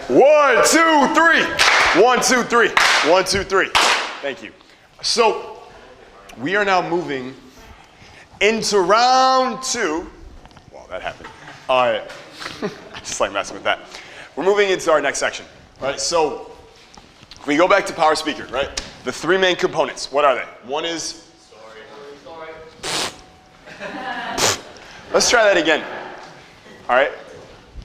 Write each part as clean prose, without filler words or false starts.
1, 2, 3. 1, 2, 3. 1, 2, 3. Thank you. So we are now moving into round 2. Well, that happened. All right. Just like messing with that. We're moving into our next section. All right. So we go back to power speaker, right? The 3 main components. What are they? One is story. Let's try that again. All right.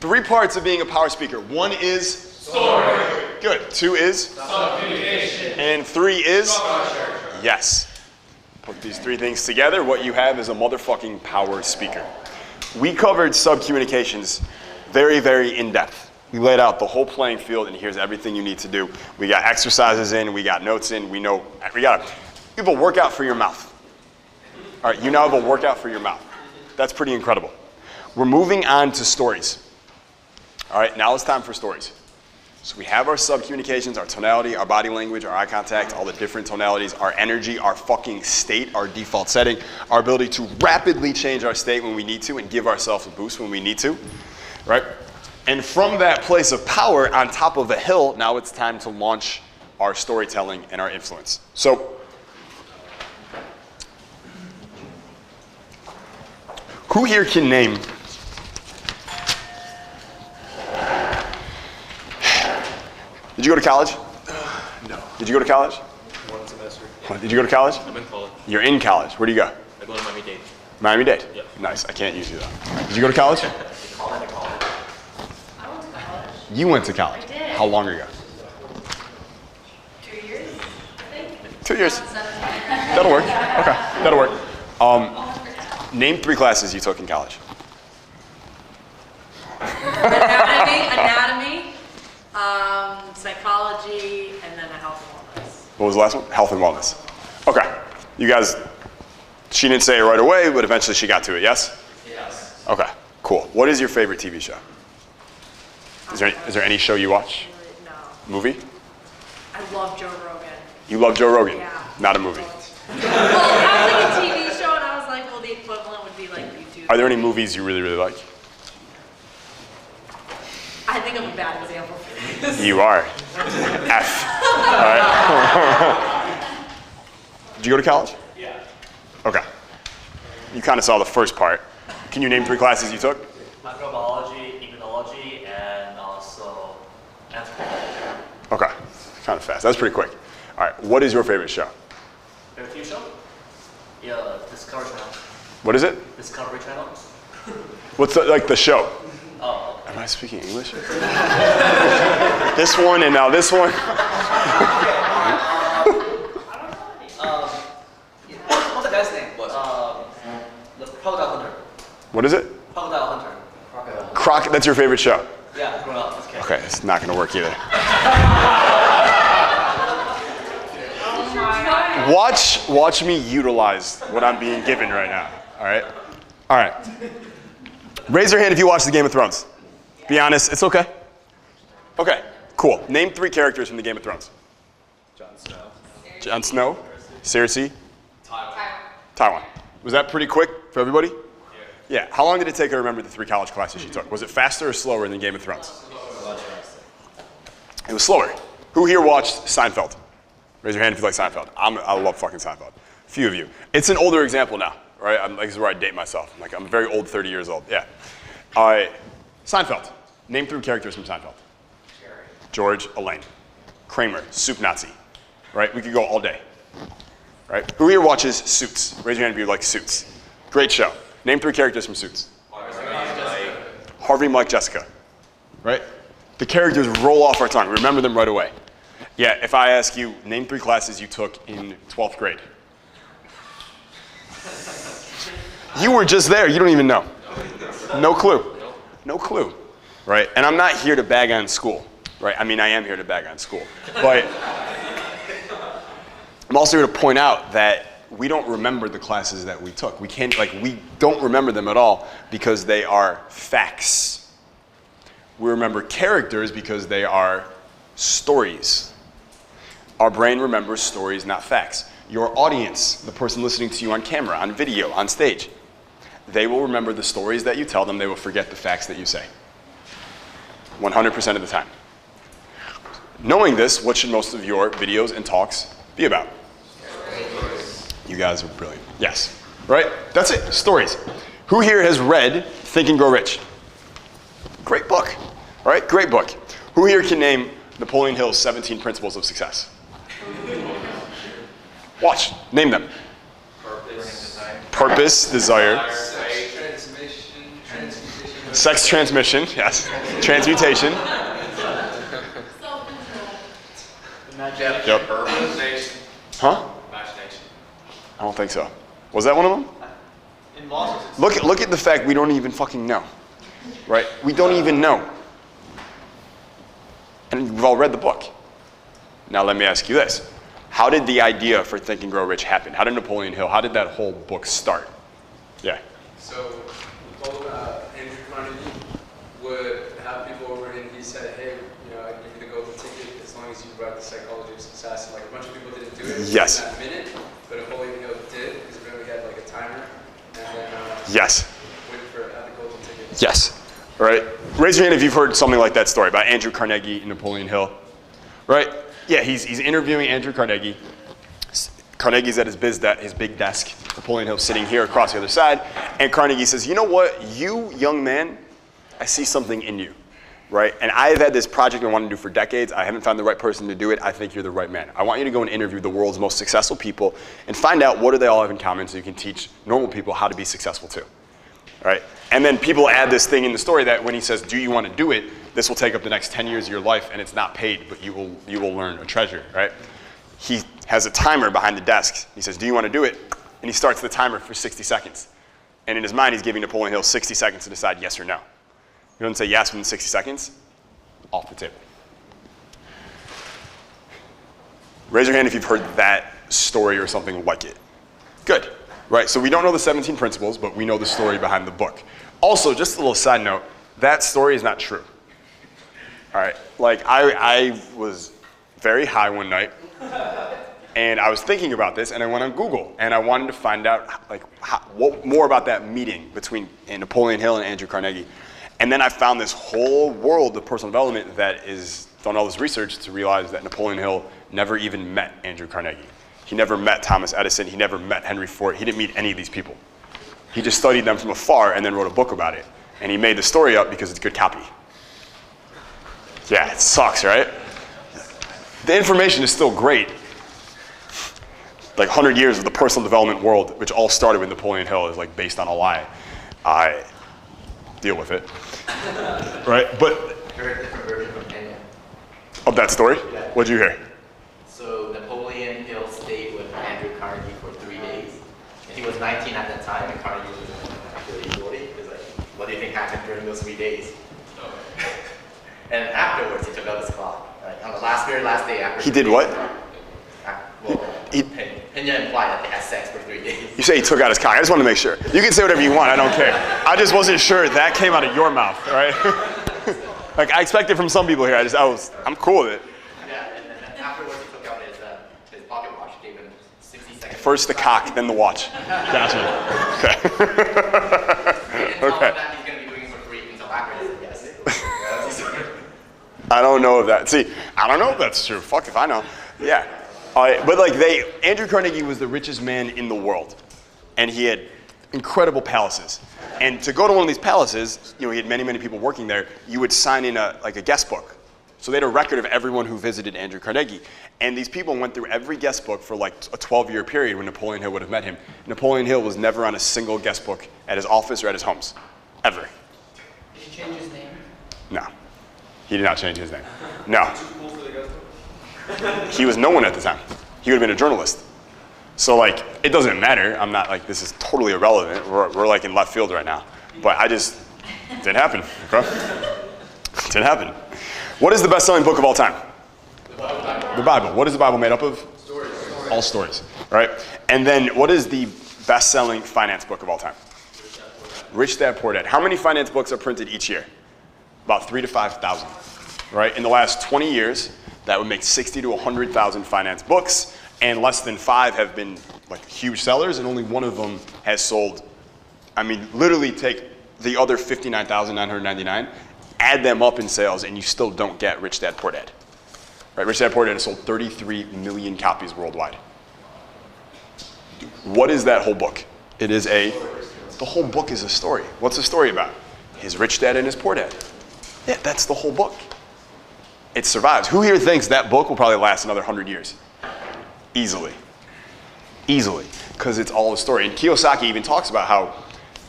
3 parts of being a power speaker. 1 is story. Good. 2 is subcommunication. And 3 is structure. Yes. Put these 3 things together. What you have is a motherfucking power speaker. We covered subcommunications very, very in depth. We laid out the whole playing field, and here's everything you need to do. We got exercises in, we got notes in, you have a workout for your mouth. All right, you now have a workout for your mouth. That's pretty incredible. We're moving on to stories. All right, now it's time for stories. So we have our subcommunications, our tonality, our body language, our eye contact, all the different tonalities, our energy, our fucking state, our default setting, our ability to rapidly change our state when we need to and give ourselves a boost when we need to, right? And from that place of power on top of a hill, now it's time to launch our storytelling and our influence. So, who here can name Did you go to college? No. Did you go to college? 1 semester. Did you go to college? I'm in college. You're in college. Where do you go? I go to Miami-Dade. Miami-Dade? Yep. Nice. I can't use you though. Did you go to college? I went to college. You went to college. I did. How long ago? 2 years, I think. 2 years. 2017. That'll work. Okay. That'll work. Name 3 classes you took in college. Anatomy, psychology, and then a health and wellness. What was the last one? Health and wellness. Okay. You guys, she didn't say it right away, but eventually she got to it, yes? Yes. Okay. Cool. What is your favorite TV show? Is there any show you watch? No. Movie? I love Joe Rogan. You love Joe Rogan? Yeah. Not a movie. Well, I was like a TV show, and I was like, well, the equivalent would be like YouTube. Are there any movies you really, really like? I think I'm a bad example for this. You are. F. All right. Did you go to college? Yeah. Okay. You kind of saw the first part. Can you name 3 classes you took? Microbiology, immunology, and also anthropology. Okay. Kind of fast. That's pretty quick. All right. What is your favorite show? Favorite TV show? Yeah, Discovery Channel. What is it? Discovery Channel. What's the show? Oh. Am I speaking English? This one and now this one. What's the guy's name? The Crocodile Hunter. What is it? Crocodile Hunter. Croc. That's your favorite show. Yeah, growing up. Okay. Okay. It's not going to work either. Watch me utilize what I'm being given right now. All right. All right. Raise your hand if you watch the Game of Thrones. Be honest, it's okay. Okay, cool. Name 3 characters from the Game of Thrones. Jon Snow. Jon Snow, Cersei, Tywin. Tywin. Was that pretty quick for everybody? Yeah. How long did it take her to remember the 3 college classes you took? Was it faster or slower than Game of Thrones? It was slower. Who here watched Seinfeld? Raise your hand if you like Seinfeld. I love fucking Seinfeld. A few of you. It's an older example now, right? This is where I date myself. I'm very old, 30 years old. Yeah. Seinfeld. Name 3 characters from Seinfeld. George, Elaine. Kramer, Soup Nazi. Right? We could go all day. Right? Who here watches Suits? Raise your hand if you like Suits. Great show. Name 3 characters from Suits. Harvey, Mike, Jessica. Right? The characters roll off our tongue. We remember them right away. Yeah, if I ask you, name 3 classes you took in 12th grade. You were just there. You don't even know. No clue. No clue. Right? And I'm not here to bag on school. Right? I mean, I am here to bag on school. But I'm also here to point out that we don't remember the classes that we took. We don't remember them at all because they are facts. We remember characters because they are stories. Our brain remembers stories, not facts. Your audience, the person listening to you on camera, on video, on stage, they will remember the stories that you tell them. They will forget the facts that you say. 100% of the time. Knowing this, what should most of your videos and talks be about? You guys are brilliant. Yes. Right? That's it. Stories. Who here has read Think and Grow Rich? Great book. All right? Great book. Who here can name Napoleon Hill's 17 Principles of Success? Watch. Name them. Purpose, desire. Sex transmission, yes. Transmutation. Yep. Huh? I don't think so. Was that one of them? Look at the fact we don't even fucking know. Right? We don't even know. And we've all read the book. Now let me ask you this. How did the idea for Think and Grow Rich happen? How did Napoleon Hill, how did that whole book start? Yeah. So Andrew Carnegie would have people over and he said, hey, you know, I'd give you the golden ticket as long as you write the psychology of success. And like a bunch of people didn't do it Yes. in that minute, but Napoleon Hill did because remember he had like a timer and then Yes. wait for the golden ticket. Yes. All right. Raise your hand if you've heard something like that story about Andrew Carnegie and Napoleon Hill. Right? Yeah, he's interviewing Andrew Carnegie. Carnegie's at his big desk. Napoleon Hill's sitting here across the other side. And Carnegie says, you know what? You, young man, I see something in you. Right? And I've had this project I wanted to do for decades. I haven't found the right person to do it. I think you're the right man. I want you to go and interview the world's most successful people and find out what do they all have in common so you can teach normal people how to be successful too. Right? And then people add this thing in the story that when he says, do you want to do it? This will take up the next 10 years of your life and it's not paid, but you will learn a treasure, right? He has a timer behind the desk. He says, do you want to do it? And he starts the timer for 60 seconds. And in his mind, he's giving Napoleon Hill 60 seconds to decide yes or no. He doesn't say yes within 60 seconds, off the table. Raise your hand if you've heard that story or something like it. Good. Right, so we don't know the 17 principles, but we know the story behind the book. Also, just a little side note, that story is not true. All right, like I was very high one night, and I was thinking about this, and I went on Google, and I wanted to find out what more about that meeting between Napoleon Hill and Andrew Carnegie. And then I found this whole world of personal development that is done all this research to realize that Napoleon Hill never even met Andrew Carnegie. He never met Thomas Edison. He never met Henry Ford. He didn't meet any of these people. He just studied them from afar and then wrote a book about it. And he made the story up because it's good copy. Yeah, it sucks, right? The information is still great. Like 100 years of the personal development world, which all started with Napoleon Hill, is like based on a lie. I deal with it, right? But Heard a different version from Kenya. of that story, Yeah. what'd you hear? So Napoleon Hill stayed with Andrew Carnegie for 3 days. And he was 19 at that time, and Carnegie was actually 40. He was like, what do you think happened during those 3 days? And afterwards, he took out his clock. Right? On the very last day after. He did what? Well, He- Kenya implied that they had sex for 3 days. You say he took out his cock. I just want to make sure. You can say whatever you want. I don't care. I just wasn't sure that came out of your mouth, all right? Like I expect it from some people here. I'm cool with it. Yeah, and then afterwards, he took out his pocket watch, gave him 60 seconds. First the cock, then the watch. Gotcha. Okay. He didn't tell him Okay. that he's going to be doing it for free until after he said yes. I don't know if that. See, I don't know if that's true. Fuck if I know. Yeah. But like Andrew Carnegie was the richest man in the world, and he had incredible palaces. And to go to one of these palaces, he had many, many people working there. You would sign in a guest book. So they had a record of everyone who visited Andrew Carnegie. And these people went through every guest book for like a 12-year period when Napoleon Hill would have met him. Napoleon Hill was never on a single guest book at his office or at his homes, ever. Did he change his name? No, he did not change his name. No. He was no one at the time. He would have been a journalist. So like, it doesn't matter. I'm not like, this is totally irrelevant. We're like in left field right now. But it didn't happen, okay? It didn't happen. What is the best-selling book of all time? The Bible. What is the Bible made up of? Stories. All stories, right? And then what is the best-selling finance book of all time? Rich Dad, Poor Dad. How many finance books are printed each year? About 3,000 to 5,000, right? In the last 20 years, that would make 60 to 100,000 finance books, and less than 5 have been like huge sellers, and only one of them has sold. I mean, literally take the other 59,999, add them up in sales, and you still don't get Rich Dad, Poor Dad. Right? Rich Dad Poor Dad has sold 33 million copies worldwide. What is that whole book? The whole book is a story. What's the story about? His rich dad and his poor dad. Yeah, that's the whole book. It survives. Who here thinks that book will probably last another 100 years? Easily. Easily. Because it's all a story. And Kiyosaki even talks about how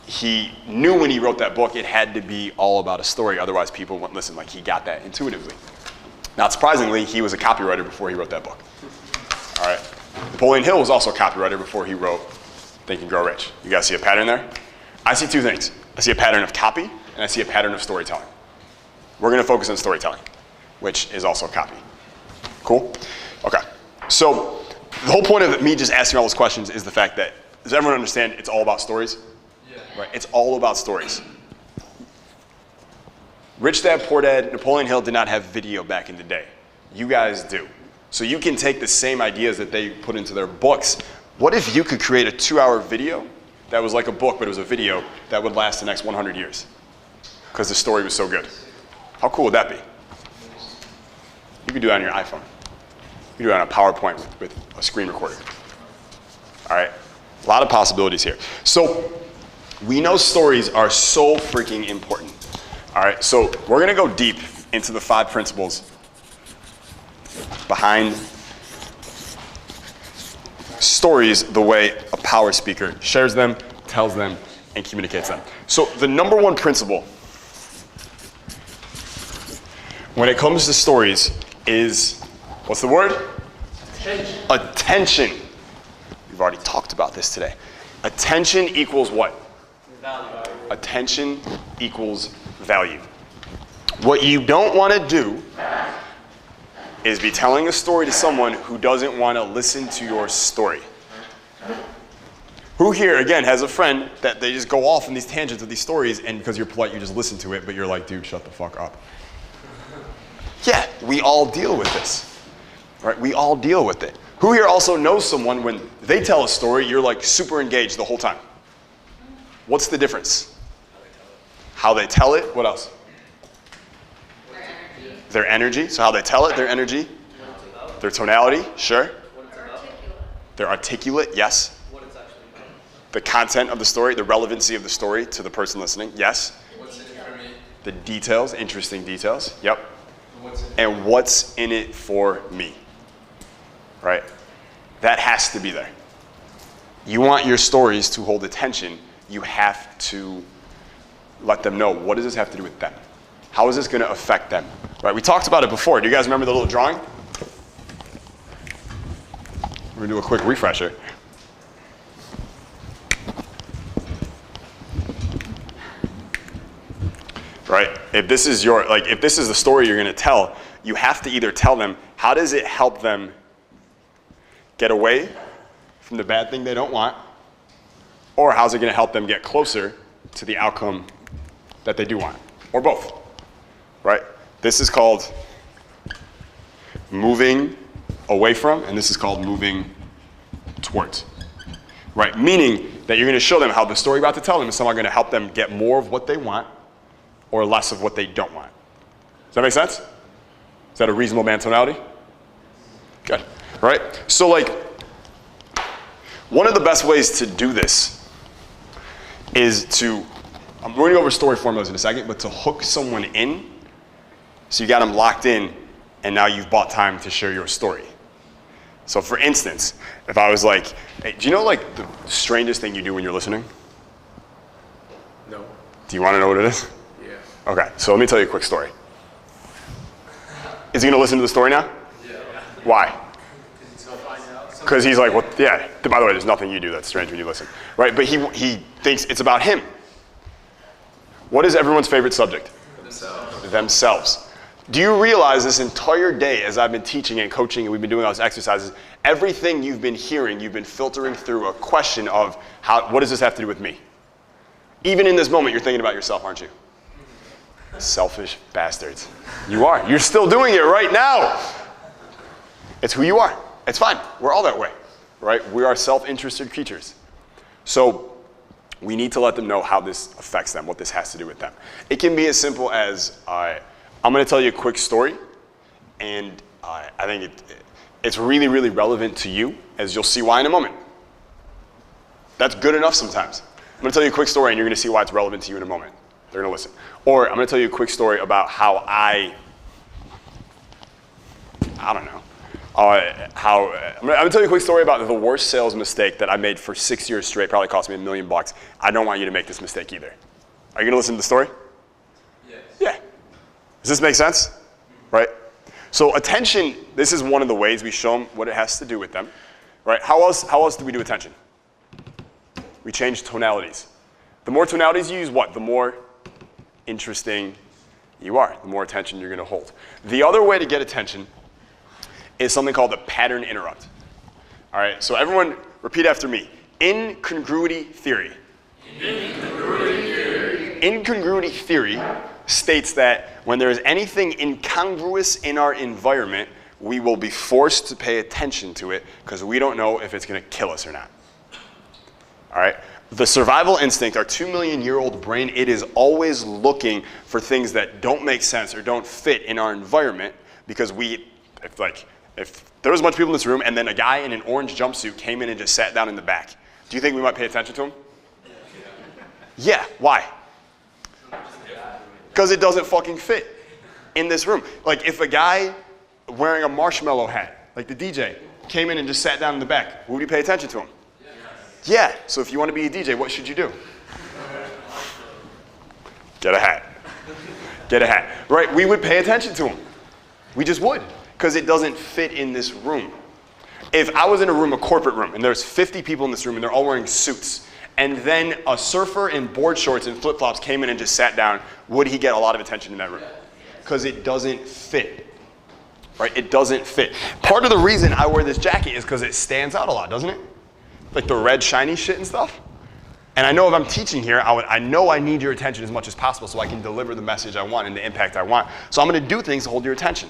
he knew when he wrote that book it had to be all about a story, otherwise people wouldn't listen. Like, he got that intuitively. Not surprisingly, he was a copywriter before he wrote that book. All right. Napoleon Hill was also a copywriter before he wrote Think and Grow Rich. You guys see a pattern there? I see two things. I see a pattern of copy, and I see a pattern of storytelling. We're going to focus on storytelling, which is also copy. Cool? Okay. So the whole point of me just asking all those questions is the fact that, does everyone understand it's all about stories? Yeah. Right? It's all about stories. Rich Dad, Poor Dad, Napoleon Hill did not have video back in the day. You guys do. So you can take the same ideas that they put into their books. What if you could create a 2-hour video that was like a book, but it was a video that would last the next 100 years? Because the story was so good. How cool would that be? You could do that on your iPhone. You could do it on a PowerPoint with a screen recorder. All right? A lot of possibilities here. So we know stories are so freaking important. All right? So we're going to go deep into the 5 principles behind stories, the way a power speaker shares them, tells them, and communicates them. So the number one principle when it comes to stories is, what's the word? Attention. Attention. We've already talked about this today. Attention equals what? Value. Attention equals value. What you don't want to do is be telling a story to someone who doesn't want to listen to your story. Who here, again, has a friend that they just go off in these tangents of these stories, and because you're polite, you just listen to it, but you're like, dude, shut the fuck up. Yeah, we all deal with this, right? We all deal with it. Who here also knows someone when they tell a story, you're like super engaged the whole time? What's the difference? How they tell it. What else? Their energy. So how they tell it, their energy. Their tonality, sure. They're articulate, yes. The content of the story, the relevancy of the story to the person listening, yes. What's in it for me? The details, interesting details, yep. What's in it? And what's in it for me, right? That has to be there. You want your stories to hold attention, you have to let them know, what does this have to do with them? How is this going to affect them? Right? We talked about it before. Do you guys remember the little drawing? We're going to do a quick refresher. Right? If this is if this is the story you're going to tell, you have to either tell them, how does it help them get away from the bad thing they don't want? Or how's it going to help them get closer to the outcome that they do want? Or both. Right? This is called moving away from, and this is called moving towards. Right? Meaning that you're going to show them how the story you're about to tell them is somehow going to help them get more of what they want or less of what they don't want. Does that make sense? Is that a reasonable man tonality? Good. Right? So one of the best ways to do this is to, I'm going to go over story formulas in a second, but to hook someone in, so you got them locked in, and now you've bought time to share your story. So for instance, if I was like, hey, do you know the strangest thing you do when you're listening? No. Do you want to know what it is? Yeah. Okay, so let me tell you a quick story. Is he going to listen to the story now? Yeah. Why? Because he'll find out. Because he's like, well, yeah, by the way, there's nothing you do that's strange when you listen. Right? But he thinks it's about him. What is everyone's favorite subject? Themselves. Do you realize this entire day as I've been teaching and coaching and we've been doing all these exercises, everything you've been hearing, you've been filtering through a question of what does this have to do with me? Even in this moment, you're thinking about yourself, aren't you? Selfish bastards. You are. You're still doing it right now. It's who you are. It's fine. We're all that way, right? We are self-interested creatures. So we need to let them know how this affects them, what this has to do with them. It can be as simple as, I'm going to tell you a quick story, and I think it's really, really relevant to you, as you'll see why in a moment. That's good enough sometimes. I'm going to tell you a quick story, and you're going to see why it's relevant to you in a moment. They're going to listen. Or I'm going to tell you a quick story about how I don't know. I'm going to tell you a quick story about the worst sales mistake that I made for 6 years straight. Probably cost me $1 million. I don't want you to make this mistake either. Are you going to listen to the story? Yes. Yeah. Does this make sense? Right? So attention, this is one of the ways we show them what it has to do with them. Right? How else do we do attention? We change tonalities. The more tonalities you use, what? The more interesting you are, the more attention you're going to hold. The other way to get attention is something called the pattern interrupt. All right, so everyone repeat after me. Incongruity theory. Incongruity theory states that when there is anything incongruous in our environment, we will be forced to pay attention to it because we don't know if it's going to kill us or not. All right? The survival instinct, our 2 million-year-old brain, it is always looking for things that don't make sense or don't fit in our environment because if there was a bunch of people in this room and then a guy in an orange jumpsuit came in and just sat down in the back, do you think we might pay attention to him? Yeah. Why? Because it doesn't fucking fit in this room. Like if a guy wearing a marshmallow hat, like the DJ, came in and just sat down in the back, would we pay attention to him? Yeah, so if you want to be a DJ, what should you do? Get a hat. Get a hat. Right, we would pay attention to him. We just would, because it doesn't fit in this room. If I was in a room, a corporate room, and there's 50 people in this room and they're all wearing suits, and then a surfer in board shorts and flip-flops came in and just sat down, would he get a lot of attention in that room? Because it doesn't fit. Right, it doesn't fit. Part of the reason I wear this jacket is because it stands out a lot, doesn't it? Like the red shiny shit and stuff. And I know if I'm teaching here, I know I need your attention as much as possible so I can deliver the message I want and the impact I want. So I'm going to do things to hold your attention.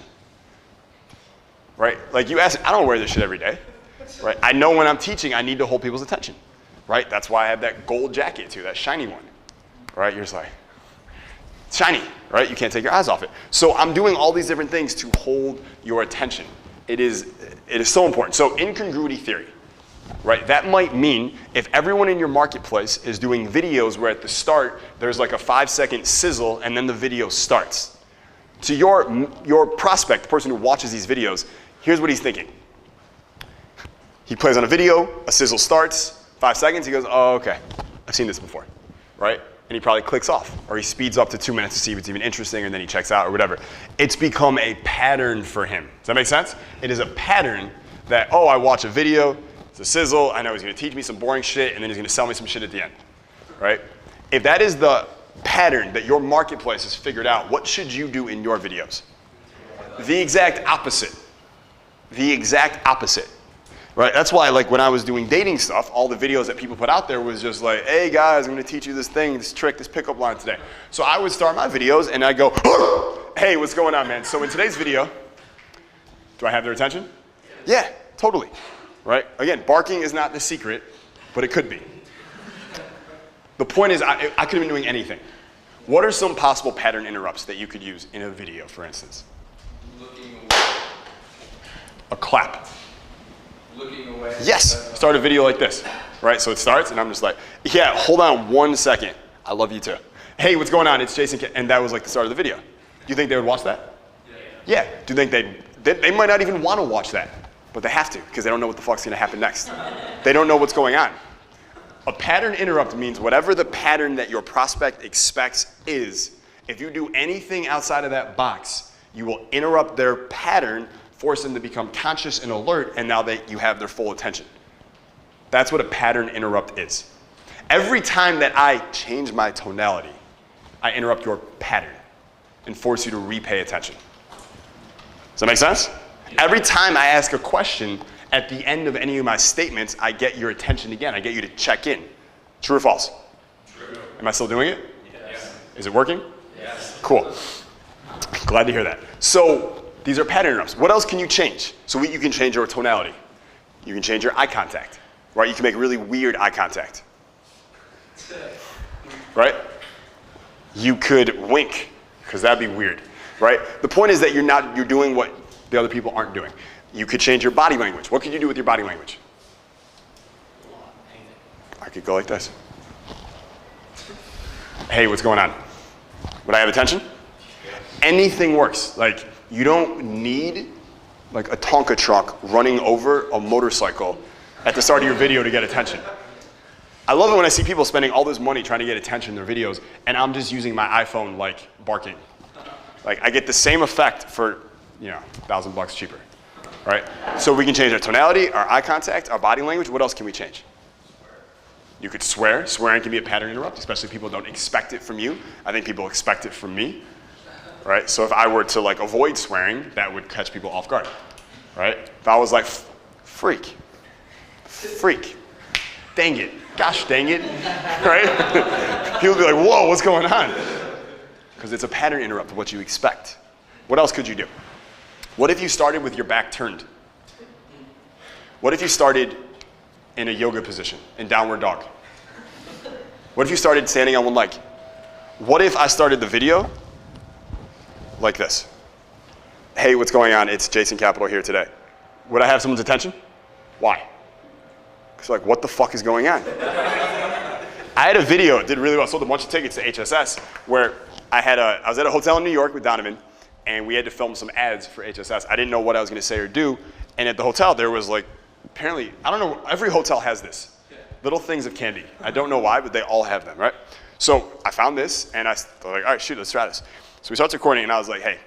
Right? Like you ask, I don't wear this shit every day. Right? I know when I'm teaching, I need to hold people's attention. Right? That's why I have that gold jacket too, that shiny one. Right? You're just like, it's shiny. Right? You can't take your eyes off it. So I'm doing all these different things to hold your attention. It is so important. So incongruity theory. Right, that might mean if everyone in your marketplace is doing videos where at the start there's like a 5-second sizzle and then the video starts. To your prospect, the person who watches these videos, here's what he's thinking. He plays on a video, a sizzle starts, 5 seconds, he goes, oh, okay, I've seen this before, right? And he probably clicks off, or he speeds up to 2 minutes to see if it's even interesting, and then he checks out or whatever. It's become a pattern for him. Does that make sense? It is a pattern that, oh, I watch a video, it's a sizzle, I know he's going to teach me some boring shit, and then he's going to sell me some shit at the end, right? If that is the pattern that your marketplace has figured out, what should you do in your videos? The exact opposite. The exact opposite, right? That's why, like, when I was doing dating stuff, all the videos that people put out there was just like, hey, guys, I'm going to teach you this thing, this trick, this pickup line today. So I would start my videos, and I'd go, hey, what's going on, man? So in today's video, do I have their attention? Yeah, totally. Right? Again, barking is not the secret, but it could be. The point is, I could have been doing anything. What are some possible pattern interrupts that you could use in a video, for instance? Looking away. A clap. Looking away. Yes. Start a video like this. Right? So it starts, and I'm just like, yeah, hold on 1 second. I love you too. Hey, what's going on? It's Jason. And that was like the start of the video. Do you think they would watch that? Yeah. Do you think they might not even want to watch that? But they have to, because they don't know what the fuck's going to happen next. They don't know what's going on. A pattern interrupt means whatever the pattern that your prospect expects is, if you do anything outside of that box, you will interrupt their pattern, force them to become conscious and alert, and now you have their full attention. That's what a pattern interrupt is. Every time that I change my tonality, I interrupt your pattern and force you to repay attention. Does that make sense? Every time I ask a question, at the end of any of my statements, I get your attention again. I get you to check in. True or false? True. Am I still doing it? Yes. Is it working? Yes. Cool. Glad to hear that. So these are pattern interrupts. What else can you change? So you can change your tonality. You can change your eye contact. Right? You can make really weird eye contact. Right? You could wink, because that'd be weird. Right? The point is that you're doing what the other people aren't doing. You could change your body language. What could you do with your body language? I could go like this. Hey, what's going on? Would I have attention? Anything works. Like, you don't need like a Tonka truck running over a motorcycle at the start of your video to get attention. I love it when I see people spending all this money trying to get attention in their videos, and I'm just using my iPhone like barking. Like, I get the same effect for, $1,000 cheaper, right? So we can change our tonality, our eye contact, our body language. What else can we change? You could swear. Swearing can be a pattern interrupt, especially if people don't expect it from you. I think people expect it from me, right? So if I were to like avoid swearing, that would catch people off guard, right? If I was like, freak, dang it, gosh dang it, right? People would be like, whoa, what's going on? Because it's a pattern interrupt of what you expect. What else could you do? What if you started with your back turned? What if you started in a yoga position, in downward dog? What if you started standing on one leg? What if I started the video like this? Hey, what's going on? It's Jason Capital here today. Would I have someone's attention? Why? Because like, what the fuck is going on? I had a video, it did really well. I sold a bunch of tickets to HSS where I was at a hotel in New York with Donovan, and we had to film some ads for HSS. I didn't know what I was gonna say or do, and at the hotel there was like, apparently, I don't know, every hotel has this. Little things of candy. I don't know why, but they all have them, right? So I found this, and I was like, all right, shoot, let's try this. So we started recording, and I was like, hey,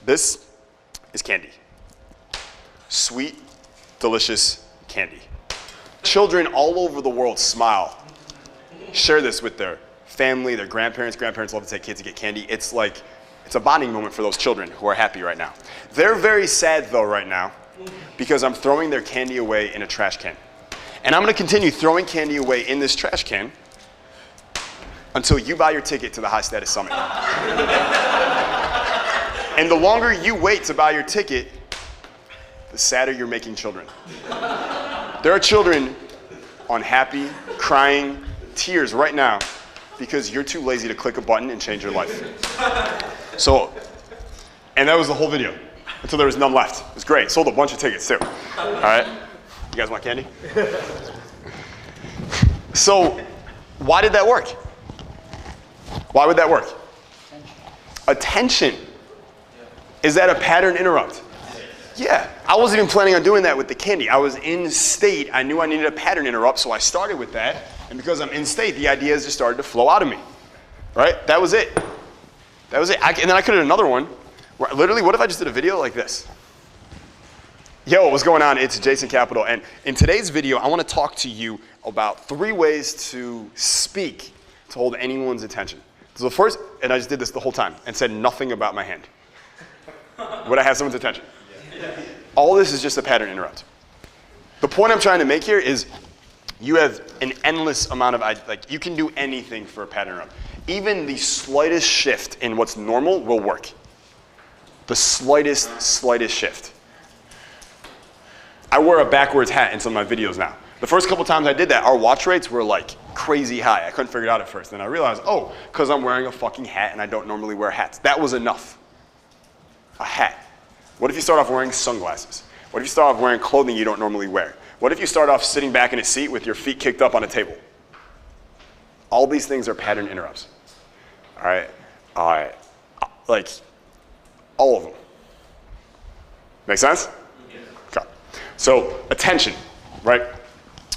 this is candy. Sweet, delicious candy. Children all over the world smile, share this with their family, their grandparents. Grandparents love to take kids to get candy. It's a bonding moment for those children who are happy right now. They're very sad though right now because I'm throwing their candy away in a trash can. And I'm gonna continue throwing candy away in this trash can until you buy your ticket to the High Status Summit. And the longer you wait to buy your ticket, the sadder you're making children. There are children unhappy, crying, tears right now because you're too lazy to click a button and change your life. So, and that was the whole video until there was none left. It was great. Sold a bunch of tickets too. All right? You guys want candy? So, why did that work? Why would that work? Attention. Is that a pattern interrupt? Yeah. I wasn't even planning on doing that with the candy. I was in state. I knew I needed a pattern interrupt, so I started with that. And because I'm in state, the ideas just started to flow out of me. Right? That was it. That was it. And then I could have done another one. Where literally, what if I just did a video like this? Yo, what's going on? It's Jason Capital. And in today's video, I want to talk to you about 3 ways to speak to hold anyone's attention. So the first, and I just did this the whole time and said nothing about my hand. Would I have someone's attention? All this is just a pattern interrupt. The point I'm trying to make here is you have an endless amount of, you can do anything for a pattern interrupt. Even the slightest shift in what's normal will work. The slightest shift. I wear a backwards hat in some of my videos now. The first couple times I did that, our watch rates were like crazy high. I couldn't figure it out at first. Then I realized, oh, because I'm wearing a fucking hat and I don't normally wear hats. That was enough. A hat. What if you start off wearing sunglasses? What if you start off wearing clothing you don't normally wear? What if you start off sitting back in a seat with your feet kicked up on a table? All these things are pattern interrupts. All right? Like, all of them. Make sense? Okay. So, attention, right?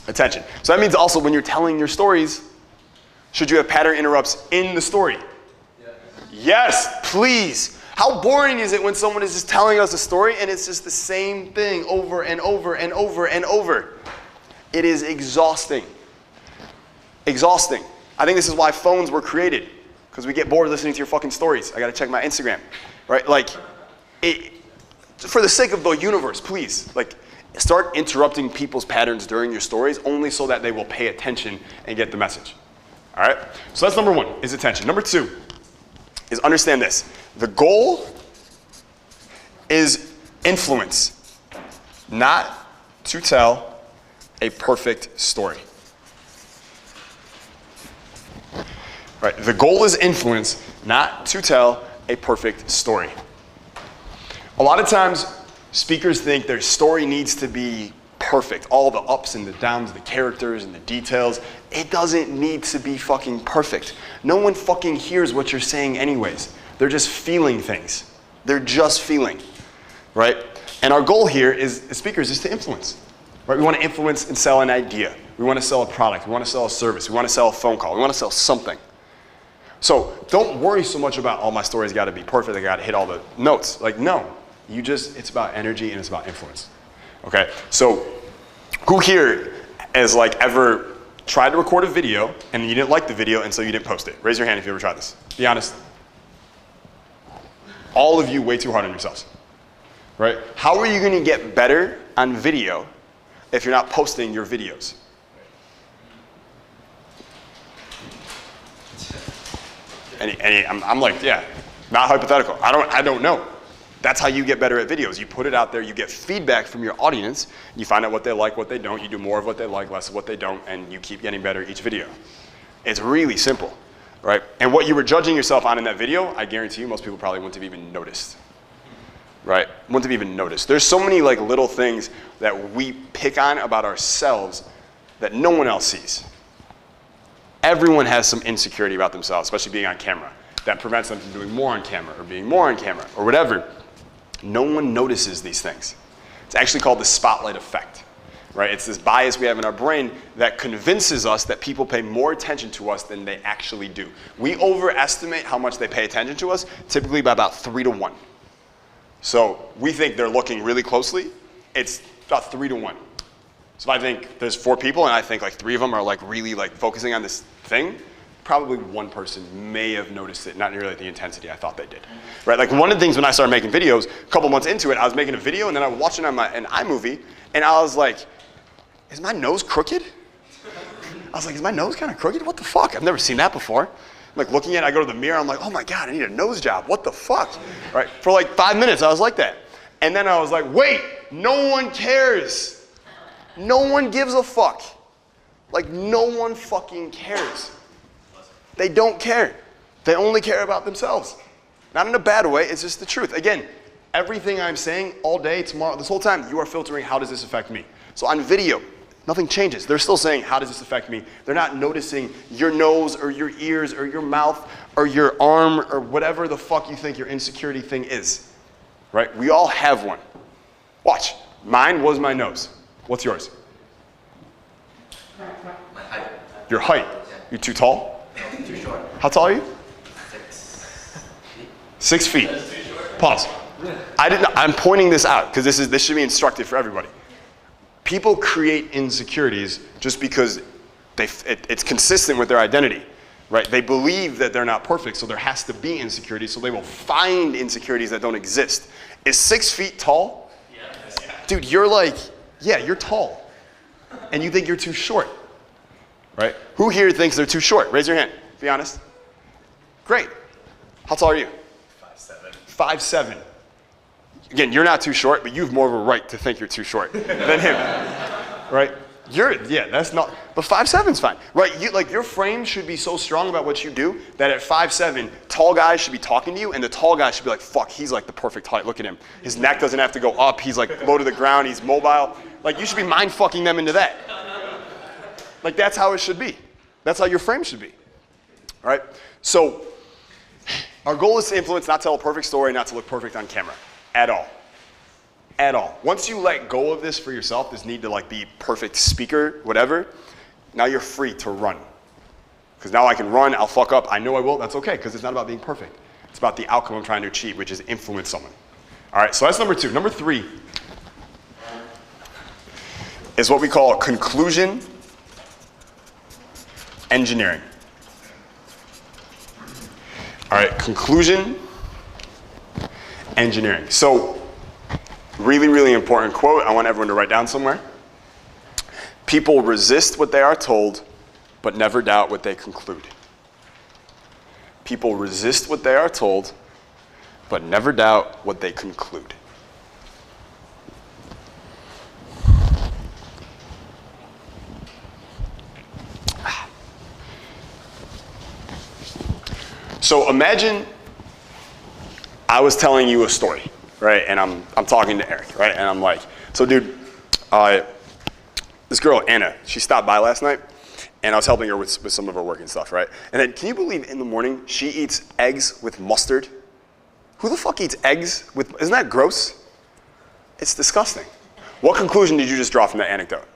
Attention. So that means also when you're telling your stories, should you have pattern interrupts in the story? Yes, please. How boring is it when someone is just telling us a story and it's just the same thing over and over and over and over? It is exhausting. Exhausting. I think this is why phones were created, because we get bored listening to your fucking stories. I gotta check my Instagram, right? Like, for the sake of the universe, please, like, start interrupting people's patterns during your stories only so that they will pay attention and get the message. All right? So that's number 1, is attention. Number 2 is understand this. The goal is influence, not to tell a perfect story. Right? The goal is influence, not to tell a perfect story. A lot of times Speakers think their story needs to be perfect. All the ups and the downs, the characters and the details. It doesn't need to be fucking perfect. No one fucking hears what you're saying anyways. They're just feeling things. They're just feeling, right? And our goal here as speakers is to influence, right? We want to influence and sell an idea. We want to sell a product. We want to sell a service. We want to sell a phone call. We want to sell something. So don't worry so much about, oh, my story's got to be perfect. I got to hit all the notes. Like, no. It's about energy and it's about influence. Okay? So who here has like ever tried to record a video and you didn't like the video and so you didn't post it? Raise your hand if you ever tried this. Be honest. All of you way too hard on yourselves. Right? How are you going to get better on video if you're not posting your videos? I'm like, yeah, not hypothetical. I don't know. That's how you get better at videos. You put it out there, you get feedback from your audience, you find out what they like, what they don't, you do more of what they like, less of what they don't, and you keep getting better each video. It's really simple, right? And what you were judging yourself on in that video, I guarantee you most people probably wouldn't have even noticed, right? Wouldn't have even noticed. There's so many like little things that we pick on about ourselves that no one else sees. Everyone has some insecurity about themselves, especially being on camera. That prevents them from doing more on camera or being more on camera or whatever. No one notices these things. It's actually called the spotlight effect, right? It's this bias we have in our brain that convinces us that people pay more attention to us than they actually do. We overestimate how much they pay attention to us, typically by about 3 to 1. So we think they're looking really closely. It's about 3 to 1. So if I think there's 4 people and I think like 3 of them are like really like focusing on this thing, probably one person may have noticed it, not nearly at the intensity I thought they did. Right? Like one of the things when I started making videos, a couple months into it, I was making a video and then I was watching on an iMovie and I was like, is my nose crooked? I was like, is my nose kind of crooked? What the fuck? I've never seen that before. I'm like looking at it, I go to the mirror, I'm like, oh my God, I need a nose job. What the fuck? Right? For like 5 minutes, I was like that. And then I was like, wait, no one cares. No one gives a fuck. Like no one fucking cares. They don't care. They only care about themselves. Not in a bad way, it's just the truth. Again, everything I'm saying all day, tomorrow, this whole time, you are filtering, how does this affect me? So on video, nothing changes. They're still saying, how does this affect me? They're not noticing your nose or your ears or your mouth or your arm or whatever the fuck you think your insecurity thing is. Right? We all have one. Watch. Mine was my nose. What's yours? My height. Your height. You're too tall? No, too short. How tall are you? 6 feet. 6 feet. Pause. I'm pointing this out because this should be instructive for everybody. People create insecurities just because it's consistent with their identity, right? They believe that they're not perfect, so there has to be insecurity, so they will find insecurities that don't exist. Is 6 feet tall? Yes. Dude, you're like, yeah, you're tall. And you think you're too short, right? Who here thinks they're too short? Raise your hand, be honest. Great. How tall are you? 5'7". 5'7". Again, you're not too short, but you have more of a right to think you're too short than him, right? That's not, but 5'7's fine, right? Your frame should be so strong about what you do that at 5'7", tall guys should be talking to you, and the tall guy should be like, fuck, he's like the perfect height. Look at him. His neck doesn't have to go up. He's like low to the ground. He's mobile. Like you should be mind fucking them into that. Like that's how it should be. That's how your frame should be, all right? So our goal is to influence, not tell a perfect story, not to look perfect on camera. At all. At all. Once you let go of this for yourself, this need to like be perfect speaker, whatever, now you're free to run. Because now I can run, I'll fuck up, I know I will, that's okay, because it's not about being perfect. It's about the outcome I'm trying to achieve, which is influence someone. All right, so that's number 2. Number 3 is what we call conclusion engineering. All right, conclusion engineering. So, really, really important quote. I want everyone to write down somewhere. People resist what they are told, but never doubt what they conclude. People resist what they are told, but never doubt what they conclude. So imagine I was telling you a story, right? And I'm talking to Eric, right? And I'm like, so dude, this girl, Anna, she stopped by last night, and I was helping her with some of her work and stuff, right? And then, can you believe in the morning, she eats eggs with mustard? Who the fuck eats eggs with, isn't that gross? It's disgusting. What conclusion did you just draw from that anecdote?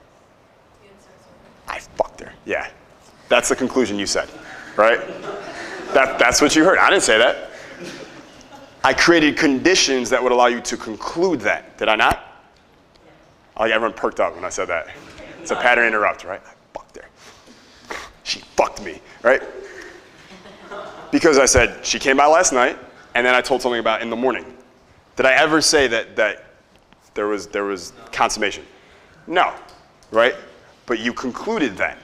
I fucked her, yeah. That's the conclusion you said, right? That's what you heard. I didn't say that. I created conditions that would allow you to conclude that. Did I not? Like everyone perked up when I said that. It's a pattern interrupt, right? I fucked her. She fucked me, right? Because I said, she came by last night, and then I told something about in the morning. Did I ever say that there was consummation? No, right? But you concluded that.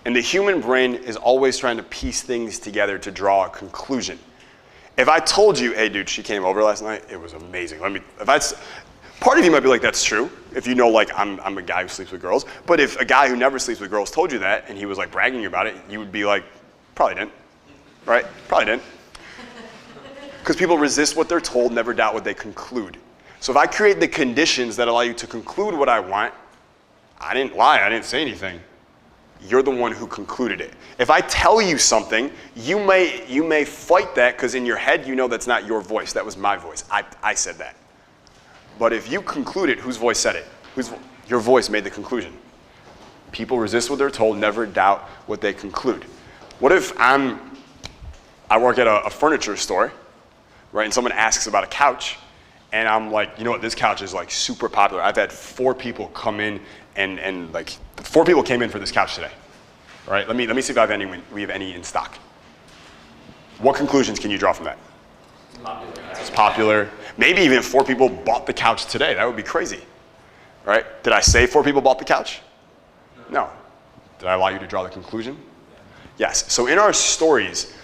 And the human brain is always trying to piece things together to draw a conclusion. If I told you, hey dude, she came over last night, it was amazing. Part of you might be like, that's true. If you know, like, I'm a guy who sleeps with girls. But if a guy who never sleeps with girls told you that, and he was like bragging about it, you would be like, probably didn't, right? Probably didn't. Because people resist what they're told, never doubt what they conclude. So if I create the conditions that allow you to conclude what I want, I didn't lie, I didn't say anything. You're the one who concluded it. If I tell you something, you may fight that because in your head you know that's not your voice, that was my voice. I said that. But if you concluded, whose voice said it? Your voice made the conclusion. People resist what they're told, never doubt what they conclude. What if I work at a furniture store, right, and someone asks about a couch, and I'm like, you know what, this couch is like super popular. I've had 4 people come in and like 4 people came in for this couch today. All right, let me see if we have any in stock. What conclusions can you draw from that? It's popular. Maybe even 4 people bought the couch today. That would be crazy, right? Did I say 4 people bought the couch? No. Did I allow you to draw the conclusion? Yes. So in our stories,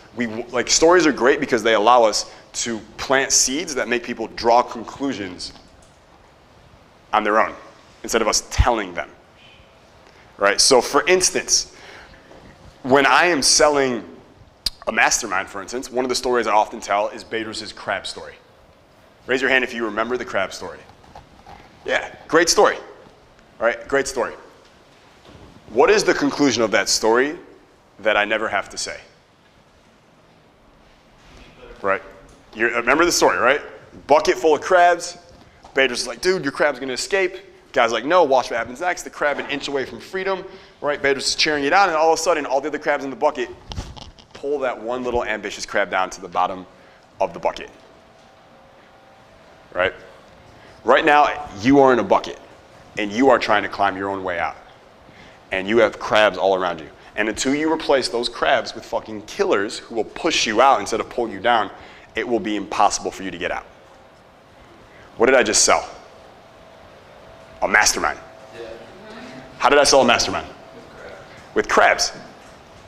stories are great because they allow us to plant seeds that make people draw conclusions on their own instead of us telling them, right? So for instance, when I am selling a mastermind, for instance, one of the stories I often tell is Bedros' crab story. Raise your hand if you remember the crab story. Yeah, great story, right? Great story. What is the conclusion of that story that I never have to say? Right? You remember the story, right? Bucket full of crabs. Bedros is like, dude, your crab's gonna escape. Guy's like, no, watch what happens next. The crab an inch away from freedom, right? Bedros is cheering it on, and all of a sudden, all the other crabs in the bucket pull that one little ambitious crab down to the bottom of the bucket, right? Right now, you are in a bucket, and you are trying to climb your own way out, and you have crabs all around you. And until you replace those crabs with fucking killers who will push you out instead of pull you down, it will be impossible for you to get out. What did I just sell? A mastermind. Yeah. How did I sell a mastermind? With crabs,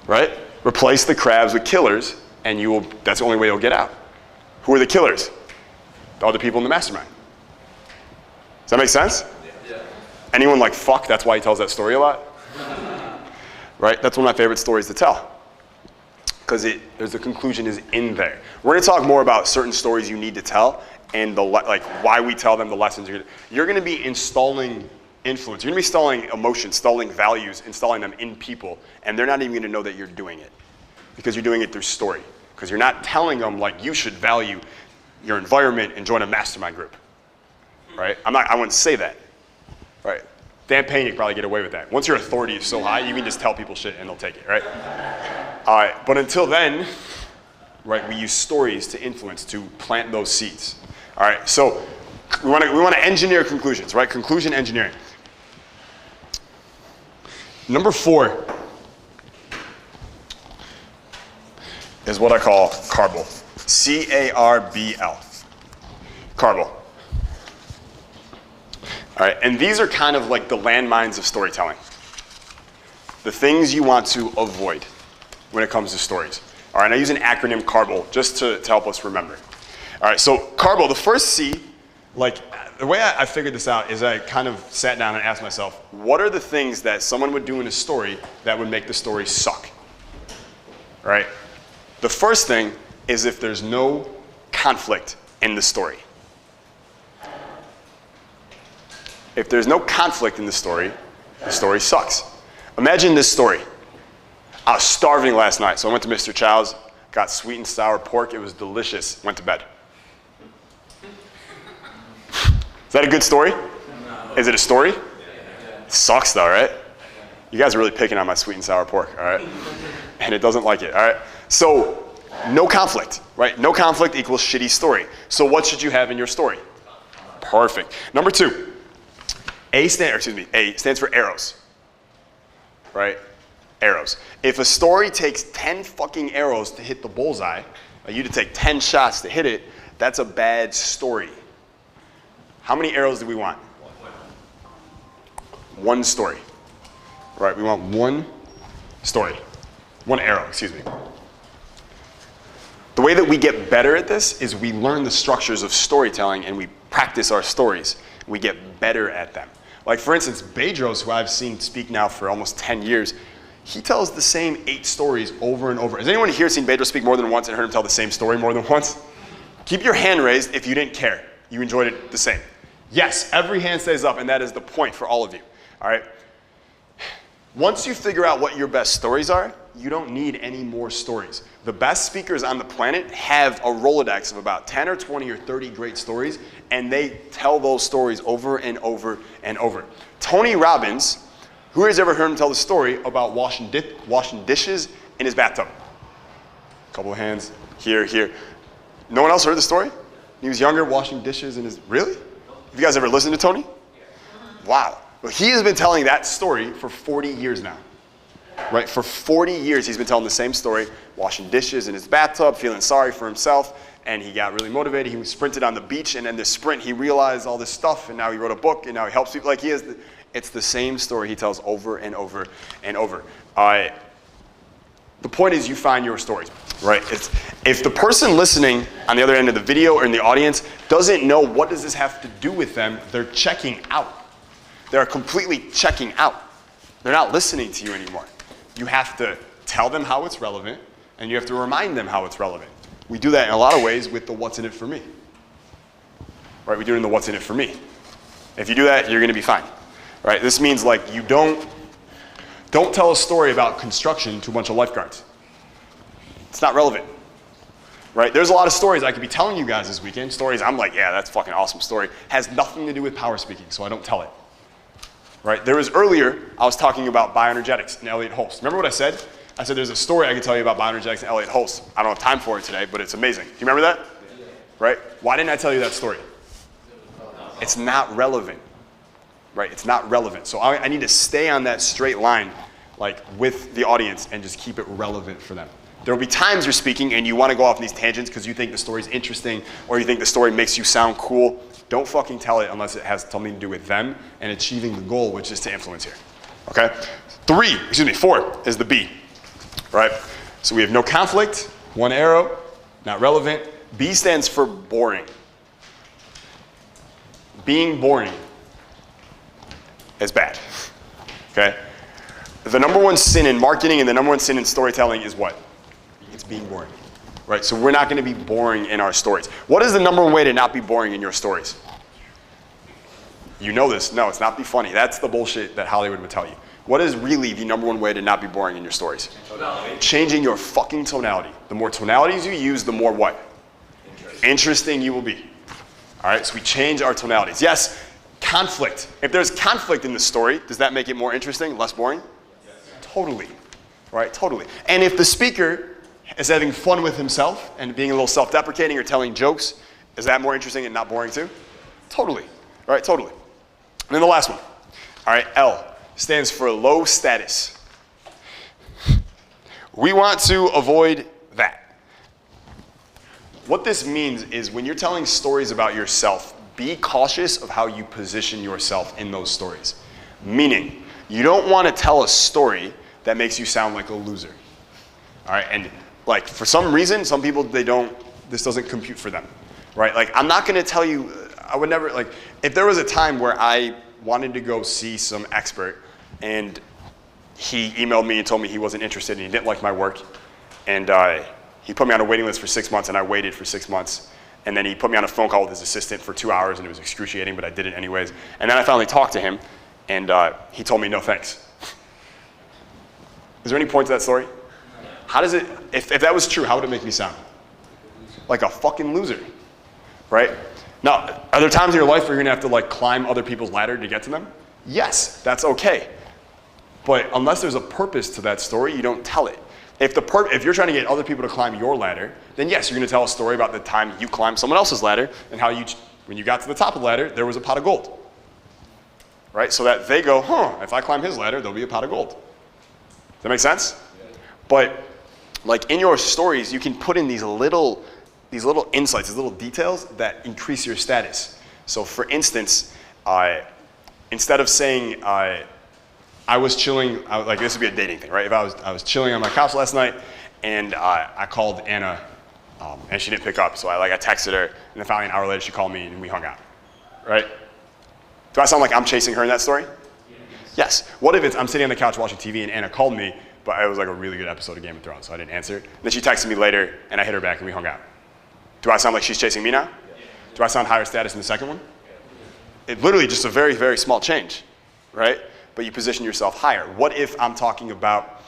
right? Replace the crabs with killers, and that's the only way you'll get out. Who are the killers? The other people in the mastermind. Does that make sense? Yeah. Anyone like, fuck, that's why he tells that story a lot? Right? That's one of my favorite stories to tell. Because the conclusion is in there. We're going to talk more about certain stories you need to tell and why we tell them, the lessons. You're going to be installing influence. You're going to be installing emotions, installing values, installing them in people, and they're not even going to know that you're doing it because you're doing it through story. Because you're not telling them like you should value your environment and join a mastermind group, right? I wouldn't say that, right? Dan Payne, you can probably get away with that. Once your authority is so high, you can just tell people shit and they'll take it, right? All right, but until then, right, we use stories to influence, to plant those seeds. All right, so we want to engineer conclusions, right? Conclusion engineering. Number 4 is what I call CARBL. C-A-R-B-L. CARBL. All right, and these are kind of like the landmines of storytelling. The things you want to avoid when it comes to stories. All right, and I use an acronym CARBL just to help us remember. All right, so CARBL, the first C, like the way I figured this out is I kind of sat down and asked myself, what are the things that someone would do in a story that would make the story suck? All right, the first thing is if there's no conflict in the story. If there's no conflict in the story sucks. Imagine this story. I was starving last night, so I went to Mr. Chow's, got sweet and sour pork. It was delicious. Went to bed. Is that a good story? No. Is it a story? Yeah. It sucks though, right? You guys are really picking on my sweet and sour pork, all right? And it doesn't like it, all right? So, no conflict, right? No conflict equals shitty story. So what should you have in your story? Perfect. Number 2, A stands for arrows, right? Arrows. If a story takes 10 fucking arrows to hit the bullseye, like you to take 10 shots to hit it, that's a bad story. How many arrows do we want? One story, right? We want one story, one arrow, excuse me. The way that we get better at this is we learn the structures of storytelling and we practice our stories. We get better at them. Like for instance, Bedros, who I've seen speak now for almost 10 years, he tells the same 8 stories over and over. Has anyone here seen Bedros speak more than once and heard him tell the same story more than once? Keep your hand raised if you didn't care. You enjoyed it the same. Yes, every hand stays up, and that is the point for all of you. All right? Once you figure out what your best stories are, you don't need any more stories. The best speakers on the planet have a Rolodex of about 10 or 20 or 30 great stories, and they tell those stories over and over and over. Tony Robbins, who has ever heard him tell the story about washing dishes in his bathtub? A couple of hands, here. No one else heard the story? He was younger, washing dishes in his, really? Have you guys ever listened to Tony? Wow. Well, he has been telling that story for 40 years now. Right? For 40 years, he's been telling the same story, washing dishes in his bathtub, feeling sorry for himself, and he got really motivated. He sprinted on the beach, and in this sprint, he realized all this stuff, and now he wrote a book, and now he helps people. Like it's the same story he tells over and over and over. The point is you find your stories, right? If the person listening on the other end of the video or in the audience doesn't know what does this have to do with them, they're checking out. They're completely checking out. They're not listening to you anymore. You have to tell them how it's relevant, and you have to remind them how it's relevant. We do that in a lot of ways with the what's in it for me. Right? We do it in the what's in it for me. If you do that, you're going to be fine. Right? This means like you don't tell a story about construction to a bunch of lifeguards. It's not relevant. Right? There's a lot of stories I could be telling you guys this weekend. Stories I'm like, yeah, that's a fucking awesome story. Has nothing to do with power speaking, so I don't tell it. Right? There was earlier, I was talking about bioenergetics and Elliot Holst. Remember what I said? I said there's a story I can tell you about bioenergetics and Elliot Holst. I don't have time for it today, but it's amazing. Do you remember that? Yeah. Right? Why didn't I tell you that story? It's not relevant. Right? It's not relevant. So I need to stay on that straight line, like with the audience, and just keep it relevant for them. There will be times you're speaking and you want to go off on these tangents because you think the story's interesting or you think the story makes you sound cool. Don't fucking tell it unless it has something to do with them and achieving the goal, which is to influence here. Okay? 4 is the B. Right? So we have no conflict, one arrow, not relevant. B stands for boring. Being boring is bad. Okay? The number one sin in marketing and the number one sin in storytelling is what? It's being boring. Right? So we're not going to be boring in our stories. What is the number one way to not be boring in your stories? You know this. No, it's not be funny. That's the bullshit that Hollywood would tell you. What is really the number one way to not be boring in your stories? Tonality. Changing your fucking tonality. The more tonalities you use, the more what? Interesting you will be. All right, so we change our tonalities. Yes, conflict. If there's conflict in the story, does that make it more interesting, less boring? Yes. Totally. Right, totally. And if the speaker is having fun with himself and being a little self-deprecating or telling jokes, is that more interesting and not boring too? Totally. All right, totally. And then the last one. All right, L stands for low status. We want to avoid that. What this means is when you're telling stories about yourself, be cautious of how you position yourself in those stories. Meaning, you don't want to tell a story that makes you sound like a loser. All right, and like for some reason, some people, this doesn't compute for them. Right, like I'm not going to tell you, I would never, like, if there was a time where I wanted to go see some expert and he emailed me and told me he wasn't interested and he didn't like my work and he put me on a waiting list for 6 months and I waited for 6 months And then he put me on a phone call with his assistant for 2 hours, and it was excruciating, but I did it anyways. And then I finally talked to him, and he told me no thanks. Is there any point to that story? How does it, if that was true, how would it make me sound? Like a fucking loser, right? Now, are there times in your life where you're gonna have to like climb other people's ladder to get to them? Yes, that's okay. But unless there's a purpose to that story, you don't tell it. If you're trying to get other people to climb your ladder, then yes, you're gonna tell a story about the time you climbed someone else's ladder and how when you got to the top of the ladder, there was a pot of gold. Right, so that they go, if I climb his ladder, there'll be a pot of gold. Does that make sense? Yeah. But like in your stories, you can put in these little insights, these little details that increase your status. So for instance, instead of saying, I was chilling, like this would be a dating thing, right? If I was chilling on my couch last night and I called Anna and she didn't pick up, so I texted her, and then finally an hour later she called me and we hung out, right? Do I sound like I'm chasing her in that story? Yes. What if I'm sitting on the couch watching TV and Anna called me, but it was like a really good episode of Game of Thrones, so I didn't answer. And then she texted me later and I hit her back and we hung out. Do I sound like she's chasing me now? Do I sound higher status in the second one? It literally just a very, very small change, right? But you position yourself higher. What if I'm talking about,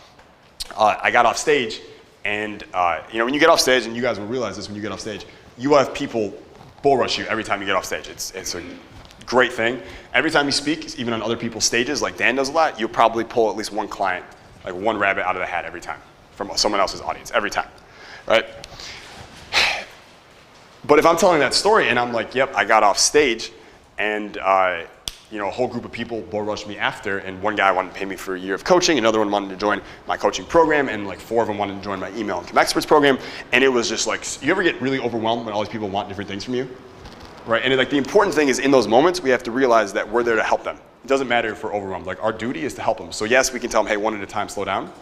I got off stage and when you get off stage, and you guys will realize this when you get off stage, you have people bull rush you every time you get off stage. It's a great thing. Every time you speak, even on other people's stages, like Dan does a lot, you'll probably pull at least one client, like one rabbit out of the hat every time from someone else's audience, every time, right? But if I'm telling that story and I'm like, yep, I got off stage and a whole group of people bull rushed me after, and one guy wanted to pay me for a year of coaching, another one wanted to join my coaching program, and like 4 of them wanted to join my email income experts program, and it was just like, you ever get really overwhelmed when all these people want different things from you? Right, and the important thing is in those moments, we have to realize that we're there to help them. It doesn't matter if we're overwhelmed, like our duty is to help them. So yes, we can tell them, hey, one at a time, slow down,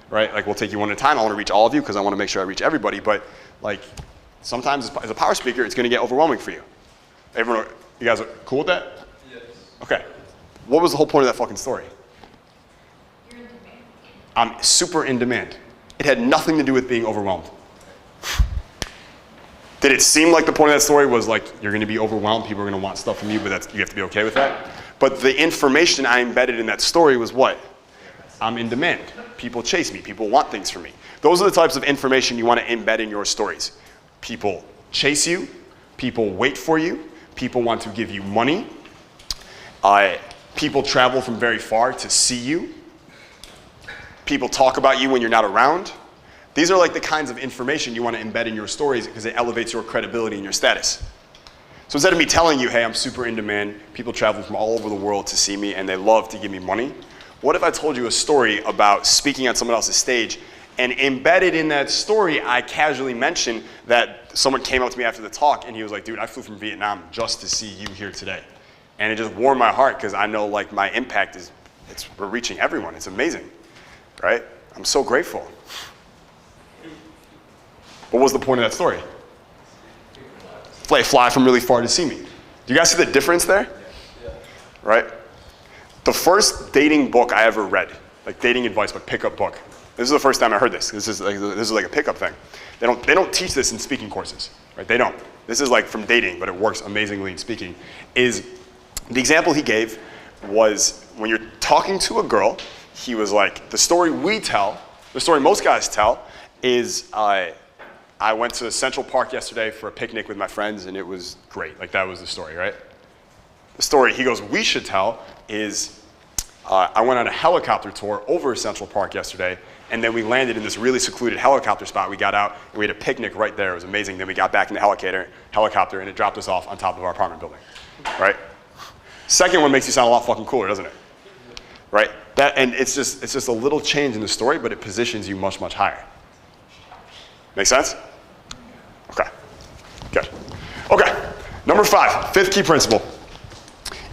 right? Like we'll take you one at a time, I wanna reach all of you because I wanna make sure I reach everybody, but like sometimes as a power speaker, it's gonna get overwhelming for you. Everyone, you guys are cool with that? Yes. Okay, what was the whole point of that fucking story? You're in demand. I'm super in demand. It had nothing to do with being overwhelmed. Did it seem like the point of that story was like, you're gonna be overwhelmed, people are gonna want stuff from you, but you have to be okay with that? But the information I embedded in that story was what? I'm in demand. People chase me, people want things from me. Those are the types of information you wanna embed in your stories. People chase you, people wait for you, people want to give you money, people travel from very far to see you, people talk about you when you're not around. These are like the kinds of information you want to embed in your stories because it elevates your credibility and your status. So instead of me telling you, hey, I'm super in demand, people travel from all over the world to see me and they love to give me money, what if I told you a story about speaking on someone else's stage, and embedded in that story, I casually mentioned that someone came up to me after the talk and he was like, dude, I flew from Vietnam just to see you here today. And it just warmed my heart because I know like my impact we're reaching everyone. It's amazing, right? I'm so grateful. What was the point of that story? Fly from really far to see me. Do you guys see the difference there? Yeah. Right? The first dating book I ever read, like dating advice book, pickup book. This is the first time I heard this. This is like a pickup thing. They don't teach this in speaking courses, right? They don't. This is like from dating, but it works amazingly in speaking. Is the example he gave was when you're talking to a girl, he was like, the story most guys tell is, I went to Central Park yesterday for a picnic with my friends and it was great. Like that was the story, right? The story he goes, we should tell is, I went on a helicopter tour over Central Park yesterday and then we landed in this really secluded helicopter spot. We got out and we had a picnic right there. It was amazing. Then we got back in the helicopter and it dropped us off on top of our apartment building, right? Second one makes you sound a lot fucking cooler, doesn't it? Right? And it's just a little change in the story, but it positions you much, much higher. Make sense? Okay, good. Okay, number 5, 5th key principle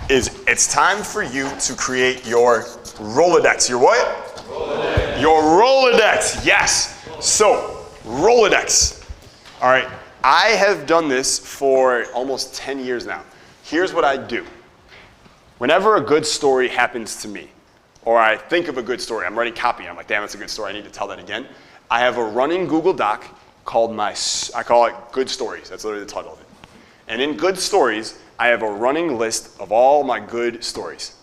is it's time for you to create your Rolodex. Your what? Rolodex. Your Rolodex, yes. So, Rolodex. All right, I have done this for almost 10 years now. Here's what I do. Whenever a good story happens to me, or I think of a good story, I'm writing copy, and I'm like, damn, that's a good story, I need to tell that again. I have a running Google Doc called I call it Good Stories. That's literally the title of it. And in good stories, I have a running list of all my good stories.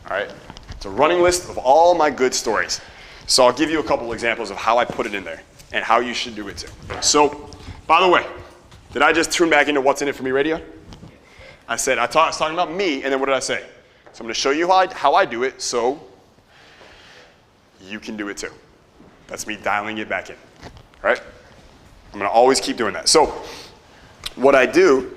All right? It's a running list of all my good stories. So I'll give you a couple examples of how I put it in there and how you should do it too. So, by the way, did I just tune back into What's in It for Me radio? I said, I was talking about me, and then what did I say? So I'm going to show you how I do it so you can do it too. That's me dialing it back in. All right? I'm going to always keep doing that. So what I do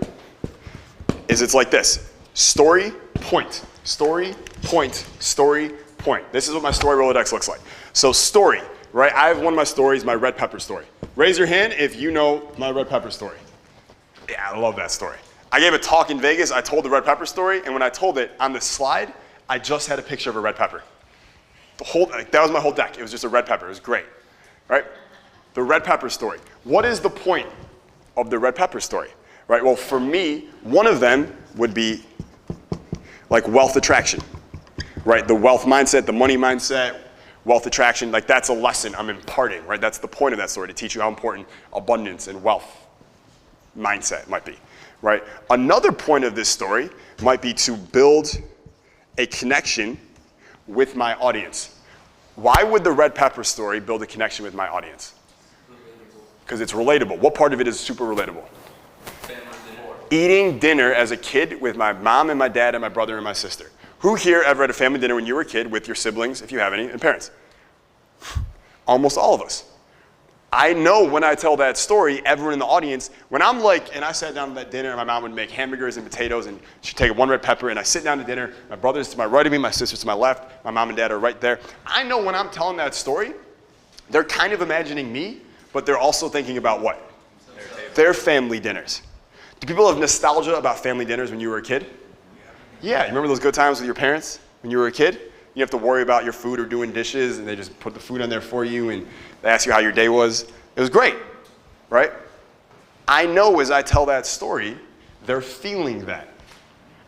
is it's like this. Story, point. Story, point. Story, point. This is what my story Rolodex looks like. So story, right? I have one of my stories, my red pepper story. Raise your hand if you know my red pepper story. Yeah, I love that story. I gave a talk in Vegas. I told the red pepper story, and when I told it on the slide, I just had a picture of a red pepper. That was my whole deck. It was just a red pepper. It was great, right? The red pepper story. What is the point of the red pepper story, right? Well, for me, one of them would be like wealth attraction, right? The wealth mindset, the money mindset, wealth attraction, like that's a lesson I'm imparting, right? That's the point of that story, to teach you how important abundance and wealth mindset might be, right? Another point of this story might be to build a connection with my audience. Why would the red pepper story build a connection with my audience? Because it's relatable. What part of it is super relatable? Eating dinner as a kid with my mom and my dad and my brother and my sister. Who here ever had a family dinner when you were a kid with your siblings, if you have any, and parents? Almost all of us. I know when I tell that story, everyone in the audience, when I'm like, and I sat down at that dinner and my mom would make hamburgers and potatoes and she'd take one red pepper and I sit down to dinner, my brother's to my right of me, my sister's to my left, my mom and dad are right there. I know when I'm telling that story, they're kind of imagining me, but they're also thinking about what? Their family dinners. Do people have nostalgia about family dinners when you were a kid? Yeah, you remember those good times with your parents when you were a kid? You have to worry about your food or doing dishes, and they just put the food on there for you, and they ask you how your day was. It was great, right? I know as I tell that story, they're feeling that.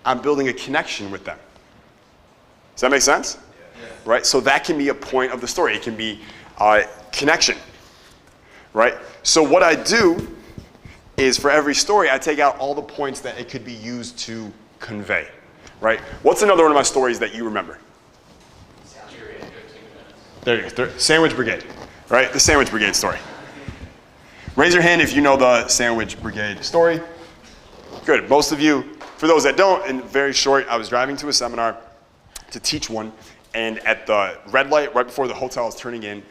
I'm building a connection with them. Does that make sense? Yeah. Right? So that can be a point of the story. It can be connection, right? So what I do is for every story, I take out all the points that it could be used to convey, right? What's another one of my stories that you remember? There you go. Sandwich Brigade, right? The Sandwich Brigade story. Raise your hand if you know the Sandwich Brigade story. Good. Most of you, for those that don't, in very short, I was driving to a seminar to teach one, and at the red light, right before the hotel is turning in,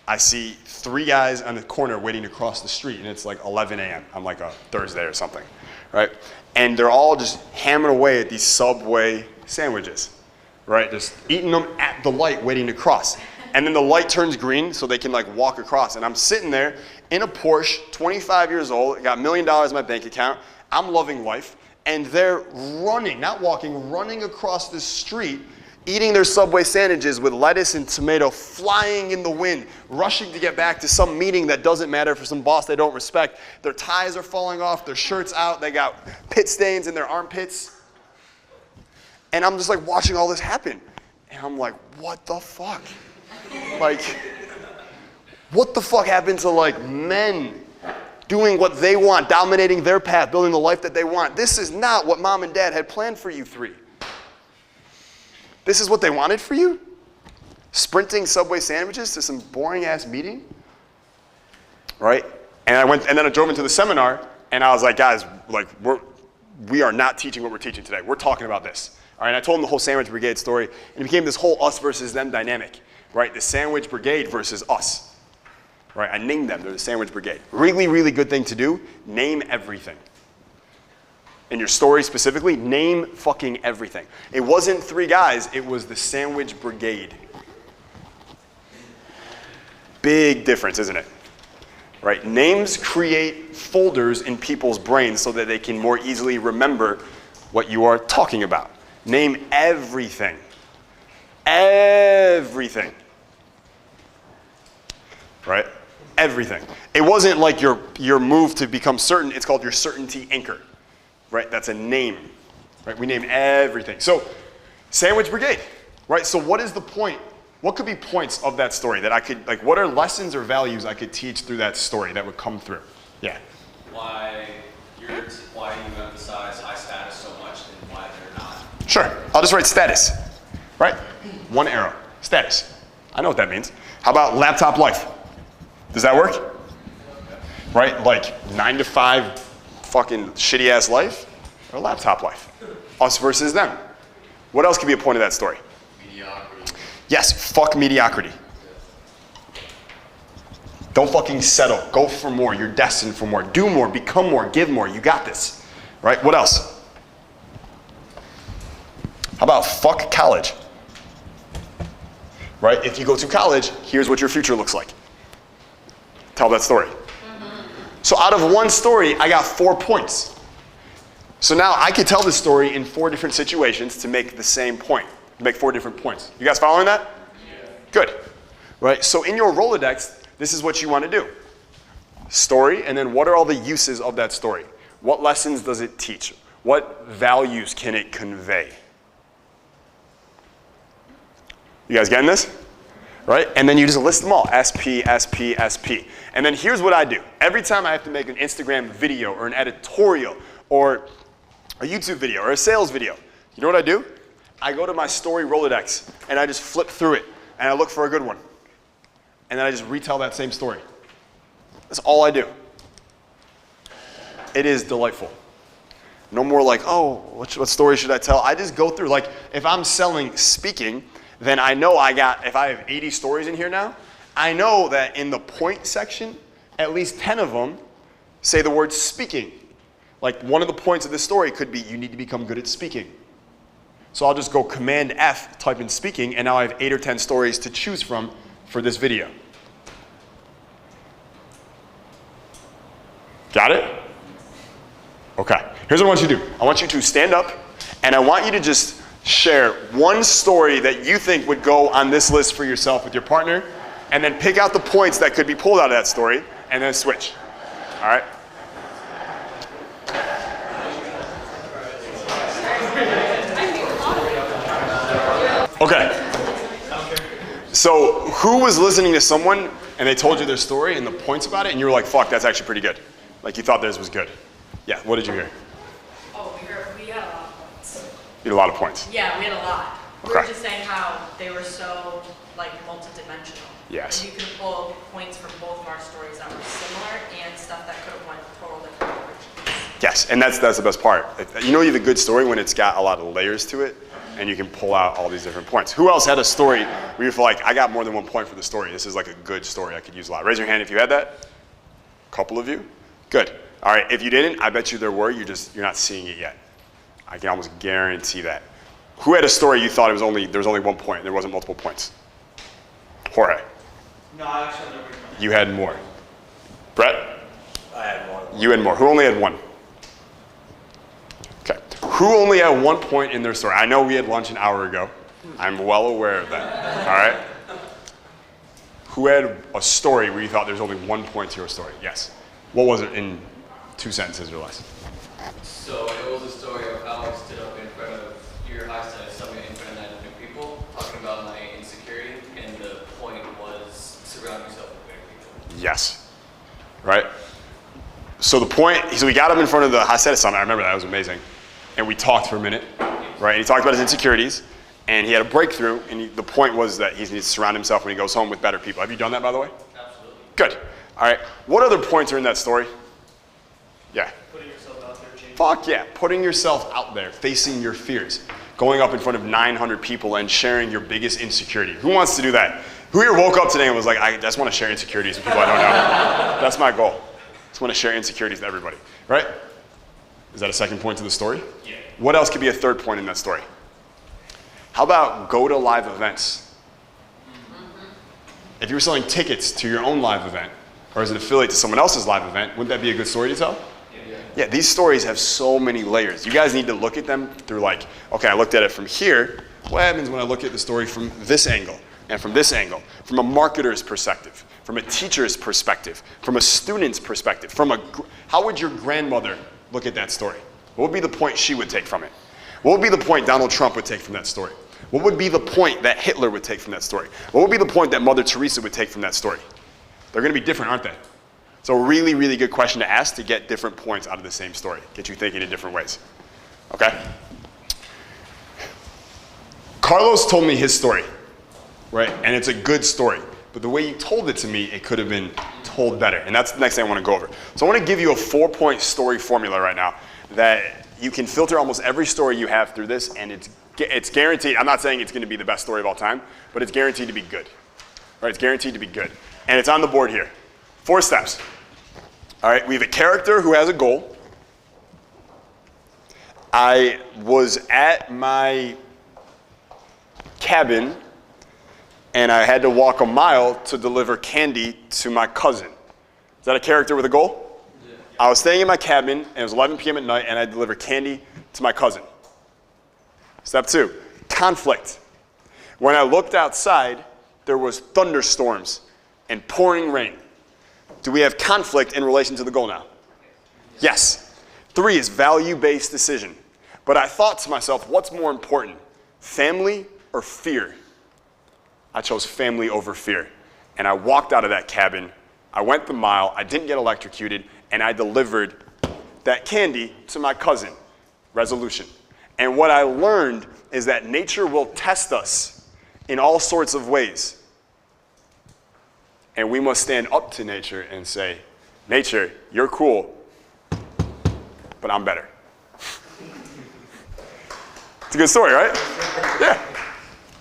I see 3 guys on the corner waiting to cross the street, and it's like 11 a.m. on like a Thursday or something, right? And they're all just hammering away at these Subway sandwiches, right? Just eating them at the light, waiting to cross. And then the light turns green so they can like walk across. And I'm sitting there in a Porsche, 25 years old, got $1 million in my bank account. I'm loving life. And they're running, not walking, running across the street, eating their Subway sandwiches with lettuce and tomato flying in the wind, rushing to get back to some meeting that doesn't matter for some boss they don't respect. Their ties are falling off, their shirts out, they got pit stains in their armpits. And I'm just like watching all this happen. And I'm like, what the fuck? Like, what the fuck happened to like men doing what they want, dominating their path, building the life that they want? This is not what mom and dad had planned for you 3. This is what they wanted for you? Sprinting Subway sandwiches to some boring ass meeting? Right? And then I drove into the seminar and I was like, guys, like we are not teaching what we're teaching today. We're talking about this. All right, and I told them the whole Sandwich Brigade story, and it became this whole us versus them dynamic, right? The Sandwich Brigade versus us, right? I named them, they're the Sandwich Brigade. Really, really good thing to do, name everything. In your story specifically, name fucking everything. It wasn't 3 guys, it was the Sandwich Brigade. Big difference, isn't it? Right? Names create folders in people's brains so that they can more easily remember what you are talking about. Name everything. Everything. Right? Everything. It wasn't like your move to become certain, it's called your certainty anchor. Right? That's a name. Right? We name everything. So, Sandwich Brigade. Right? So what is the point? What could be points of that story that I could, like, what are lessons or values I could teach through that story that would come through? Yeah. Why you're curious why you emphasize high status so much and why they're not. Sure, I'll just write status, right? One arrow, status. I know what that means. How about laptop life? Does that work? Right, like 9 to 5 fucking shitty ass life or laptop life? Us versus them. What else could be a point of that story? Mediocrity. Yes, fuck mediocrity. Don't fucking settle. Go for more. You're destined for more. Do more, become more, give more. You got this. Right? What else? How about fuck college? Right? If you go to college, here's what your future looks like. Tell that story. So out of one story, I got 4 points. So now I could tell this story in 4 different situations to make the same point. Make 4 different points. You guys following that? Yeah. Good. Right? So in your Rolodex, this is what you want to do. Story, and then what are all the uses of that story? What lessons does it teach? What values can it convey? You guys getting this? Right? And then you just list them all. SP, SP, SP. And then here's what I do. Every time I have to make an Instagram video or an editorial or a YouTube video or a sales video, you know what I do? I go to my story Rolodex and I just flip through it and I look for a good one. And then I just retell that same story. That's all I do. It is delightful. No more like, oh, what story should I tell? I just go through, like, if I'm selling speaking, then I know if I have 80 stories in here now, I know that in the point section, at least 10 of them say the word speaking. Like one of the points of this story could be, you need to become good at speaking. So I'll just go Command F, type in speaking, and now I have 8 or 10 stories to choose from for this video. Got it? Okay, here's what I want you to do. I want you to stand up, and I want you to just share one story that you think would go on this list for yourself with your partner, and then pick out the points that could be pulled out of that story, and then switch. All right? Okay. So who was listening to someone and they told you their story and the points about it, and you were like, fuck, that's actually pretty good. Like you thought theirs was good. Yeah, what did you hear? Oh, we had a lot of points. You had a lot of points. Yeah, we had a lot. We Okay. were just saying how they were so like multidimensional. Yes. And you could pull points from both of our stories that were similar and stuff that could have went total different directions. Yes, and that's the best part. You know you have a good story when it's got a lot of layers to it, and you can pull out all these different points. Who else had a story where you feel like, I got more than 1 point for the story. This is like a good story I could use a lot. Raise your hand if you had that. A couple of you? Good. All right, if you didn't, I bet you there were, you're not seeing it yet. I can almost guarantee that. Who had a story you thought there was only 1 point, there wasn't multiple points? Jorge. No, I actually never. You had more. Brett? I had more. You had more. Who only had 1? Okay. Who only had 1 point in their story? I know we had lunch an hour ago. I'm well aware of that. All right? Who had a story where you thought there's only 1 point to your story? Yes. What was it in 2 sentences or less? So it was a story of how I stood up in front of your high status summit in front of 9 different people, talking about my insecurity, and the point was surround yourself with better people. Yes. Right? So the point, so we got him in front of the high status summit. I remember that, it was amazing. And we talked for a minute, right? And he talked about his insecurities, and he had a breakthrough, and the point was that he needs to surround himself when he goes home with better people. Have you done that, by the way? Absolutely. Good. All right. What other points are in that story? Yeah. Putting yourself out there, changing. Fuck yeah. Putting yourself out there, facing your fears, going up in front of 900 people and sharing your biggest insecurity. Who wants to do that? Who here woke up today and was like, I just want to share insecurities with people I don't know? That's my goal. Just want to share insecurities with everybody, right? Is that a second point to the story? Yeah. What else could be a third point in that story? How about go to live events? If you were selling tickets to your own live event, or as an affiliate to someone else's live event, wouldn't that be a good story to tell? Yeah, these stories have so many layers. You guys need to look at them through like, okay, I looked at it from here. What happens when I look at the story from this angle and from this angle? From a marketer's perspective, from a teacher's perspective, from a student's perspective, how would your grandmother look at that story? What would be the point she would take from it? What would be the point Donald Trump would take from that story? What would be the point that Hitler would take from that story? What would be the point that Mother Teresa would take from that story? They're going to be different, aren't they? So a really, really good question to ask to get different points out of the same story, get you thinking in different ways. Okay? Carlos told me his story, right? And it's a good story. But the way he told it to me, it could have been told better. And that's the next thing I want to go over. So I want to give you a 4-point story formula right now that you can filter almost every story you have through this, and it's guaranteed. I'm not saying it's going to be the best story of all time, but it's guaranteed to be good. Right? It's guaranteed to be good. And it's on the board here. 4 steps. All right, we have a character who has a goal. I was at my cabin and I had to walk a mile to deliver candy to my cousin. Is that a character with a goal? Yeah. I was staying in my cabin and it was 11 p.m. at night and I delivered candy to my cousin. Step 2, conflict. When I looked outside, there was thunderstorms and pouring rain. Do we have conflict in relation to the goal now? Yes. 3 is value-based decision. But I thought to myself, what's more important, family or fear? I chose family over fear. And I walked out of that cabin, I went the mile, I didn't get electrocuted, and I delivered that candy to my cousin. Resolution. And what I learned is that nature will test us in all sorts of ways. And we must stand up to nature and say, nature, you're cool, but I'm better. It's a good story, right? Yeah.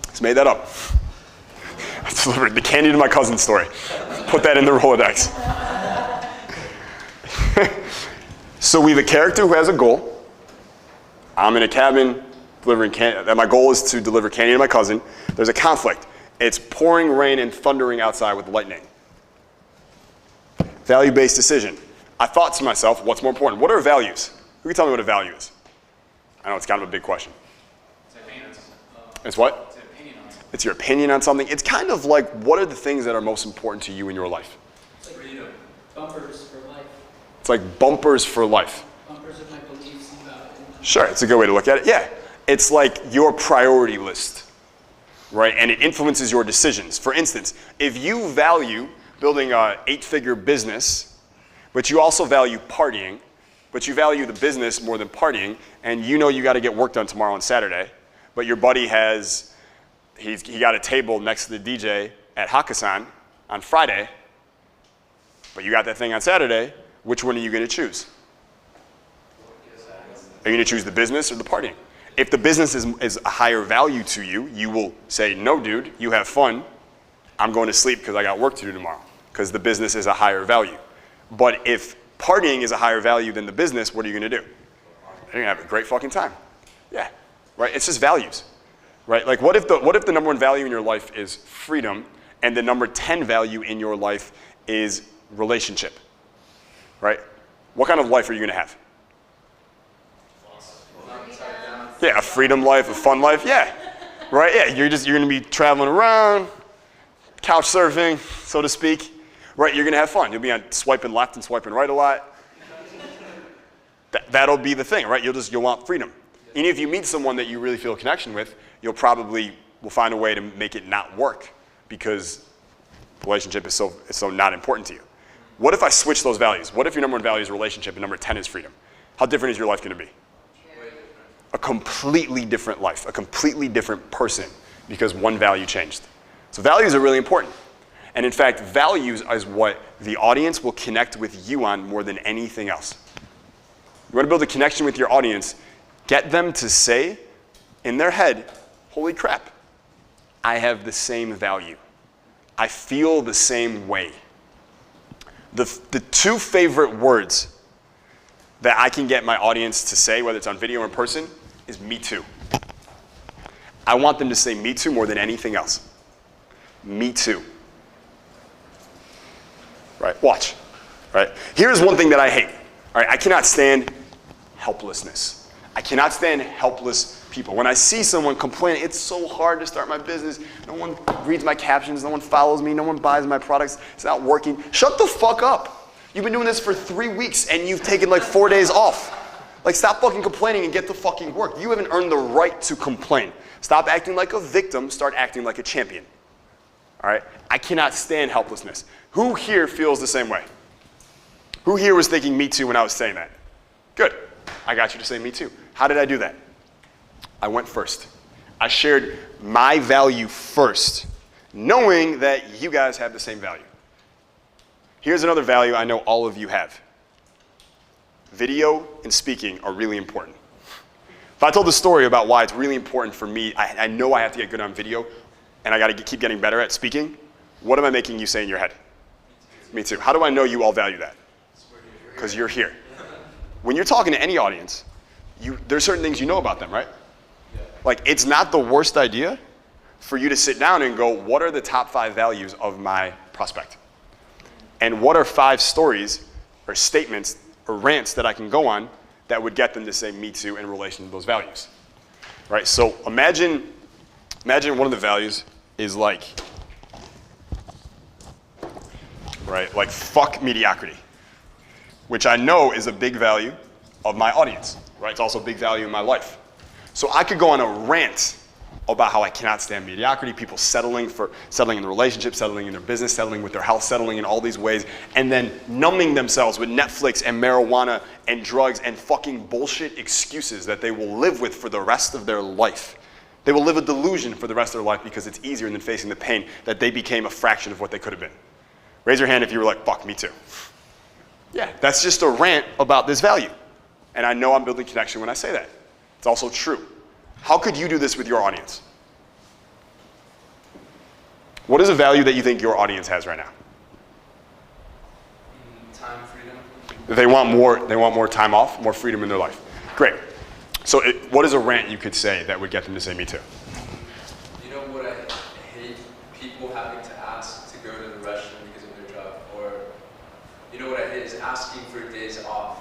Just made that up. I delivered the candy to my cousin story. Put that in the Rolodex. So we have a character who has a goal. I'm in a cabin delivering candy. My goal is to deliver candy to my cousin. There's a conflict. It's pouring rain and thundering outside with lightning. Value-based decision. I thought to myself, what's more important? What are values? Who can tell me what a value is? I know it's kind of a big question. It's what? It's an opinion on something. It's your opinion on something. It's kind of like, what are the things that are most important to you in your life? It's like bumpers for life. It's like bumpers for life. Bumpers of my beliefs about it. Sure, it's a good way to look at it. Yeah. It's like your priority list, right? And it influences your decisions. For instance, if you value building an 8-figure business, but you also value partying, but you value the business more than partying, and you know you got to get work done tomorrow on Saturday, but your buddy he got a table next to the DJ at Hakkasan on Friday, but you got that thing on Saturday, which one are you going to choose? Are you going to choose the business or the partying? If the business is a higher value to you, you will say, no, dude, you have fun. I'm going to sleep because I got work to do tomorrow, because the business is a higher value. But if partying is a higher value than the business, what are you going to do? You're going to have a great fucking time. Yeah, right? It's just values, right? Like what if the number 1 value in your life is freedom and the number 10 value in your life is relationship, right? What kind of life are you going to have? Yeah, a freedom life, a fun life, yeah, right? Yeah, you're going to be traveling around, couch surfing, so to speak, right? You're going to have fun. You'll be on swiping left and swiping right a lot. That'll be the thing, right? You'll want freedom. And if you meet someone that you really feel a connection with, you'll probably will find a way to make it not work because the relationship is so not important to you. What if I switch those values? What if your number 1 value is relationship and number 10 is freedom? How different is your life going to be? A completely different life, a completely different person because one value changed. So values are really important. And in fact, values is what the audience will connect with you on more than anything else. You want to build a connection with your audience, get them to say in their head, holy crap, I have the same value. I feel the same way. The 2 favorite words that I can get my audience to say, whether it's on video or in person, is me too. I want them to say me too more than anything else. Me too. Right, watch. Right? Here's one thing that I hate. All right, I cannot stand helplessness. I cannot stand helpless people. When I see someone complaining, it's so hard to start my business. No one reads my captions, no one follows me, no one buys my products, it's not working. Shut the fuck up. You've been doing this for 3 weeks and you've taken like 4 days off. Like stop fucking complaining and get the fucking work. You haven't earned the right to complain. Stop acting like a victim, start acting like a champion. All right? I cannot stand helplessness. Who here feels the same way? Who here was thinking me too when I was saying that? Good. I got you to say me too. How did I do that? I went first. I shared my value first, knowing that you guys have the same value. Here's another value I know all of you have. Video and speaking are really important. If I told the story about why it's really important for me, I know I have to get good on video, and I got to keep getting better at speaking, what am I making you say in your head? Me too. How do I know you all value that? Because you're here. When you're talking to any audience, there's certain things you know about them, right? Like, it's not the worst idea for you to sit down and go, what are the top 5 values of my prospect? And what are 5 stories or statements or rants that I can go on that would get them to say me too in relation to those values, right? So imagine one of the values is like, right, like fuck mediocrity, which I know is a big value of my audience, right? It's also a big value in my life. So I could go on a rant about how I cannot stand mediocrity, people settling in the relationship, settling in their business, settling with their health, settling in all these ways, and then numbing themselves with Netflix and marijuana and drugs and fucking bullshit excuses that they will live with for the rest of their life. They will live a delusion for the rest of their life because it's easier than facing the pain that they became a fraction of what they could have been. Raise your hand if you were like, fuck, me too. Yeah, that's just a rant about this value. And I know I'm building connection when I say that. It's also true. How could you do this with your audience? What is a value that you think your audience has right now? Time, freedom. They want more time off, more freedom in their life. Great. So what is a rant you could say that would get them to say me too? You know what I hate? People having to ask to go to the restroom because of their job. Or, you know what I hate is asking for days off.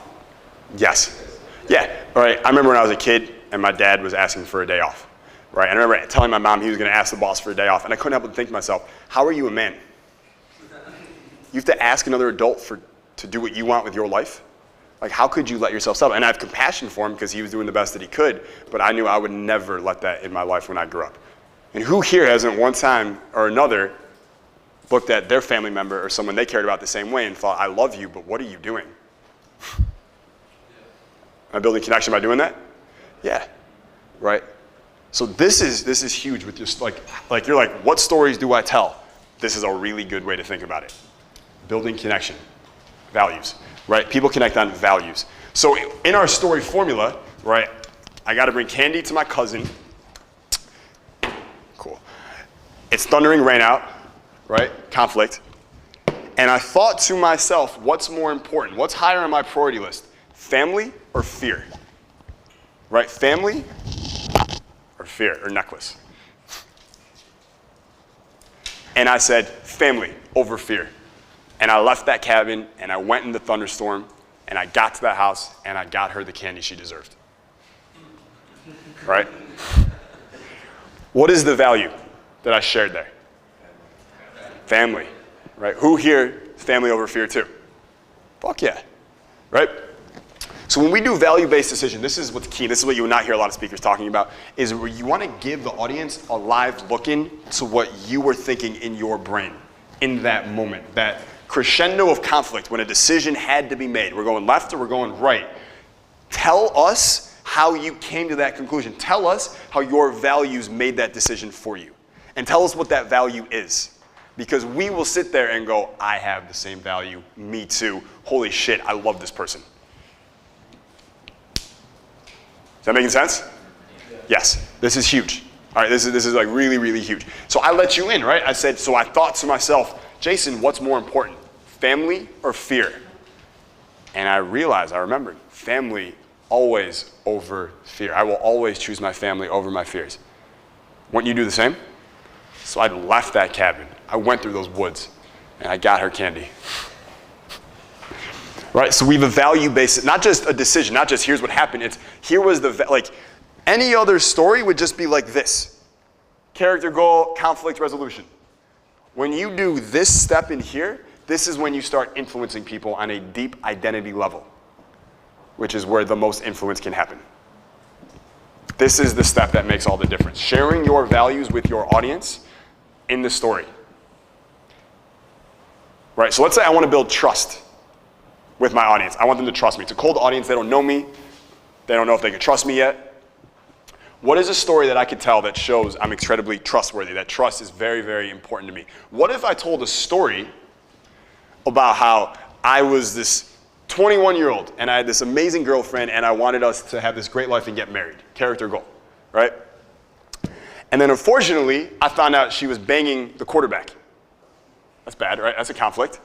Yes. Yeah. All right. I remember when I was a kid and my dad was asking for a day off. Right? And I remember telling my mom he was going to ask the boss for a day off, and I couldn't help but think to myself, how are you a man? You have to ask another adult to do what you want with your life? Like, how could you let yourself settle? And I have compassion for him because he was doing the best that he could, but I knew I would never let that in my life when I grew up. And who here hasn't one time or another looked at their family member or someone they cared about the same way and thought, I love you, but what are you doing? Am I building connection by doing that? Yeah, right? So this is huge with just like you're like, what stories do I tell? This is a really good way to think about it. Building connection, values, right? People connect on values. So in our story formula, right, I got to bring candy to my cousin. Cool. It's thundering rain out, right? Conflict. And I thought to myself, what's more important? What's higher on my priority list? Family or fear? Right? Family or fear or necklace? And I said, family over fear. And I left that cabin and I went in the thunderstorm and I got to that house and I got her the candy she deserved. Right? What is the value that I shared there? Family. Right? Who here is family over fear too? Fuck yeah. Right? So when we do value-based decision, this is what's key. This is what you will not hear a lot of speakers talking about, is where you want to give the audience a live look in to what you were thinking in your brain in that moment, that crescendo of conflict when a decision had to be made. We're going left or we're going right. Tell us how you came to that conclusion. Tell us how your values made that decision for you. And tell us what that value is. Because we will sit there and go, I have the same value, me too. Holy shit, I love this person. Is that making sense? Yes, this is huge. All right, this is like really, really huge. So I let you in, right? I said, so I thought to myself, Jason, what's more important, family or fear? And I realized, I remembered, family always over fear. I will always choose my family over my fears. Wouldn't you do the same? So I left that cabin. I went through those woods and I got her candy. Right, so we have a value-based, not just a decision, not just here's what happened, it's here was the, like any other story would just be like this. Character goal, conflict resolution. When you do this step in here, this is when you start influencing people on a deep identity level, which is where the most influence can happen. This is the step that makes all the difference. Sharing your values with your audience in the story. Right, so let's say I want to build trust. with my audience. I want them to trust me. It's a cold audience. They don't know me. They don't know if they can trust me yet. What is a story that I could tell that shows I'm incredibly trustworthy, that trust is very, very important to me? What if I told a story about how I was this 21-year-old and I had this amazing girlfriend and I wanted us to have this great life and get married? Character goal, right? And then unfortunately, I found out she was banging the quarterback. That's bad, right? That's a conflict.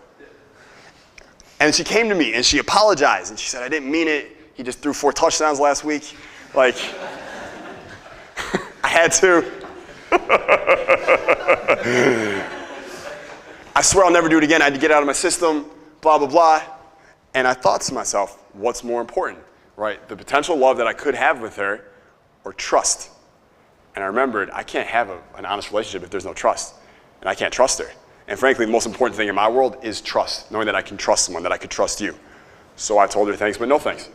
And she came to me and she apologized and she said, I didn't mean it. He just threw 4 touchdowns last week. Like, I had to. I swear I'll never do it again. I had to get it out of my system, blah, blah, blah. And I thought to myself, what's more important, right? The potential love that I could have with her or trust. And I remembered, I can't have an honest relationship if there's no trust. And I can't trust her. And frankly, the most important thing in my world is trust, knowing that I can trust someone, that I could trust you. So I told her thanks, but no thanks,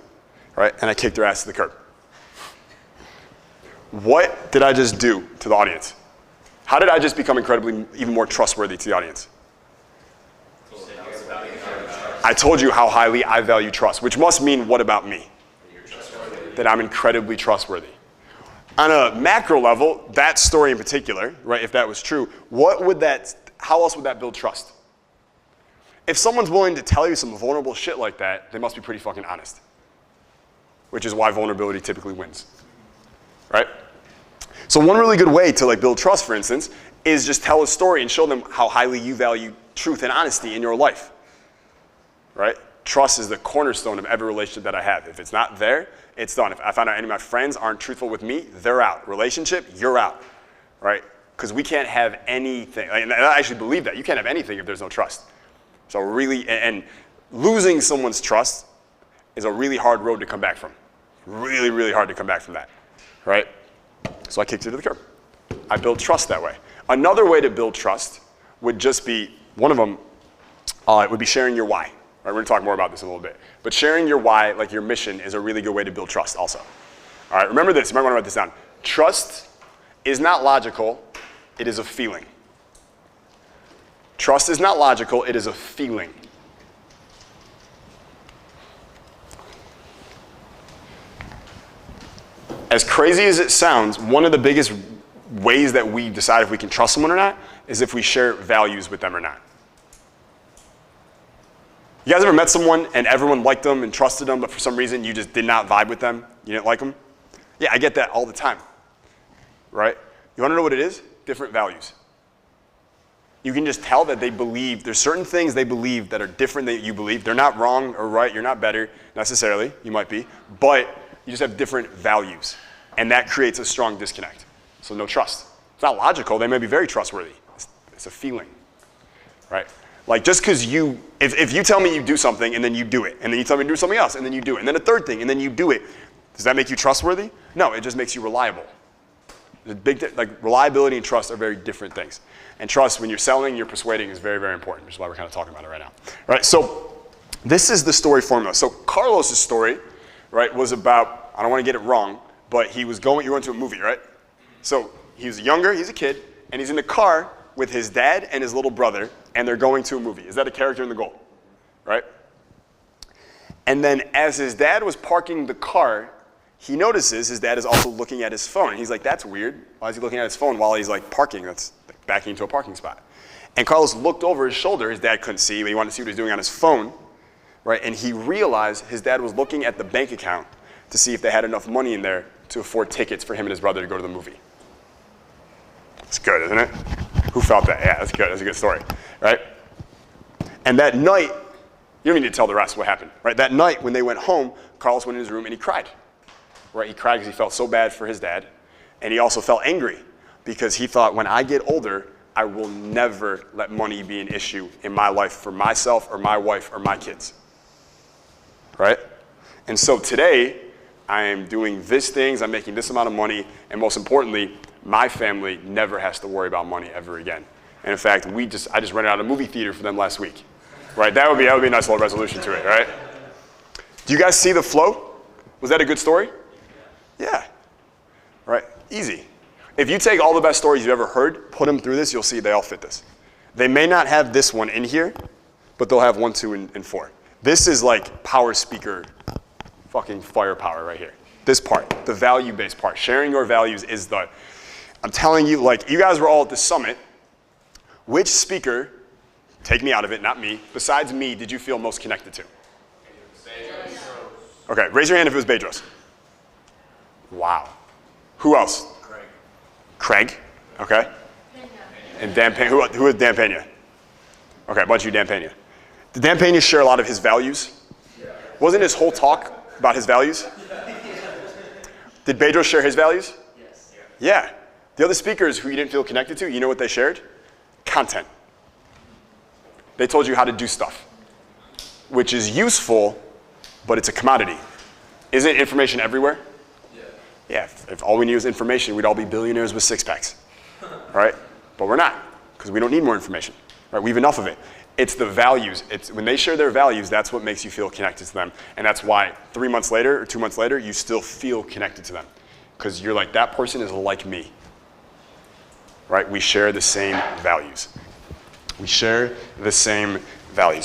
right? And I kicked her ass to the curb. What did I just do to the audience? How did I just become incredibly, even more trustworthy to the audience? I told you how highly I value trust, which must mean what about me? That I'm incredibly trustworthy. On a macro level, that story in particular, right, if that was true, how else would that build trust? If someone's willing to tell you some vulnerable shit like that, they must be pretty fucking honest. Which is why vulnerability typically wins, right? So one really good way to build trust, for instance, is just tell a story and show them how highly you value truth and honesty in your life, right? Trust is the cornerstone of every relationship that I have. If it's not there, it's done. If I find out any of my friends aren't truthful with me, they're out. Relationship, you're out, right? Because we can't have anything. And I actually believe that. You can't have anything if there's no trust. So really, and losing someone's trust is a really hard road to come back from. Really, really hard to come back from that, right? So I kicked her to the curb. I build trust that way. Another way to build trust would just be, one of them, it would be sharing your why. Right, we're going to talk more about this in a little bit. But sharing your why, like your mission, is a really good way to build trust also. All right, remember this. You might want to write this down. Trust is not logical. It is a feeling. Trust is not logical. It is a feeling. As crazy as it sounds, one of the biggest ways that we decide if we can trust someone or not is if we share values with them or not. You guys ever met someone and everyone liked them and trusted them, but for some reason you just did not vibe with them? You didn't like them? Yeah, I get that all the time, right? You want to know what it is? Different values. You can just tell that they believe, there's certain things they believe that are different than you believe. They're not wrong or right, you're not better necessarily, you might be, but you just have different values. And that creates a strong disconnect. So no trust. It's not logical, they may be very trustworthy. It's a feeling, right? Like just because if you tell me you do something and then you do it, and then you tell me to do something else and then you do it, and then a third thing and then you do it, does that make you trustworthy? No, it just makes you reliable. Reliability and trust are very different things. And trust, when you're selling, you're persuading, is very, very important, which is why we're kind of talking about it right now. All right, so this is the story formula. So Carlos's story, right, was about, I don't want to get it wrong, but you went to a movie, right? So he was younger, he's a kid, and he's in the car with his dad and his little brother, and they're going to a movie. Is that a character in the goal, right? And then as his dad was parking the car, he notices his dad is also looking at his phone. And he's like, that's weird. Why is he looking at his phone while he's parking? That's backing into a parking spot. And Carlos looked over his shoulder. His dad couldn't see, but he wanted to see what he was doing on his phone, right? And he realized his dad was looking at the bank account to see if they had enough money in there to afford tickets for him and his brother to go to the movie. It's good, isn't it? Who felt that? Yeah, that's good. That's a good story, right? And that night, you don't need to tell the rest what happened, right? That night when they went home, Carlos went in his room and he cried, right? He cried because he felt so bad for his dad, and he also felt angry because he thought, when I get older, I will never let money be an issue in my life for myself or my wife or my kids, right? And so today, I am doing these things, I'm making this amount of money, and most importantly, my family never has to worry about money ever again. And in fact, I just rented out a movie theater for them last week, right? That would be a nice little resolution to it, right? Do you guys see the flow? Was that a good story? Yeah, right, easy. If you take all the best stories you've ever heard, put them through this, you'll see they all fit this. They may not have this one in here, but they'll have 1, 2, and 4. This is like power speaker, fucking firepower right here. This part, the value-based part. Sharing your values is the, I'm telling you, like you guys were all at the summit. Which speaker, take me out of it, not me, besides me, did you feel most connected to? Okay, raise your hand if it was Bedros. Wow. Who else? Craig, okay. And Dan Pena, who is Dan Pena? Okay, a bunch of you Dan Pena. Did Dan Pena share a lot of his values? Wasn't his whole talk about his values? Did Bedros share his values? Yes. Yeah. The other speakers who you didn't feel connected to, you know what they shared? Content. They told you how to do stuff, which is useful, but it's a commodity. Isn't information everywhere? Yeah, if all we need is information, we'd all be billionaires with six-packs, right? But we're not, because we don't need more information, right? We have enough of it. It's the values. It's when they share their values, that's what makes you feel connected to them. And that's why 3 months later or 2 months later, you still feel connected to them, because you're like, that person is like me, right? We share the same values. We share the same values.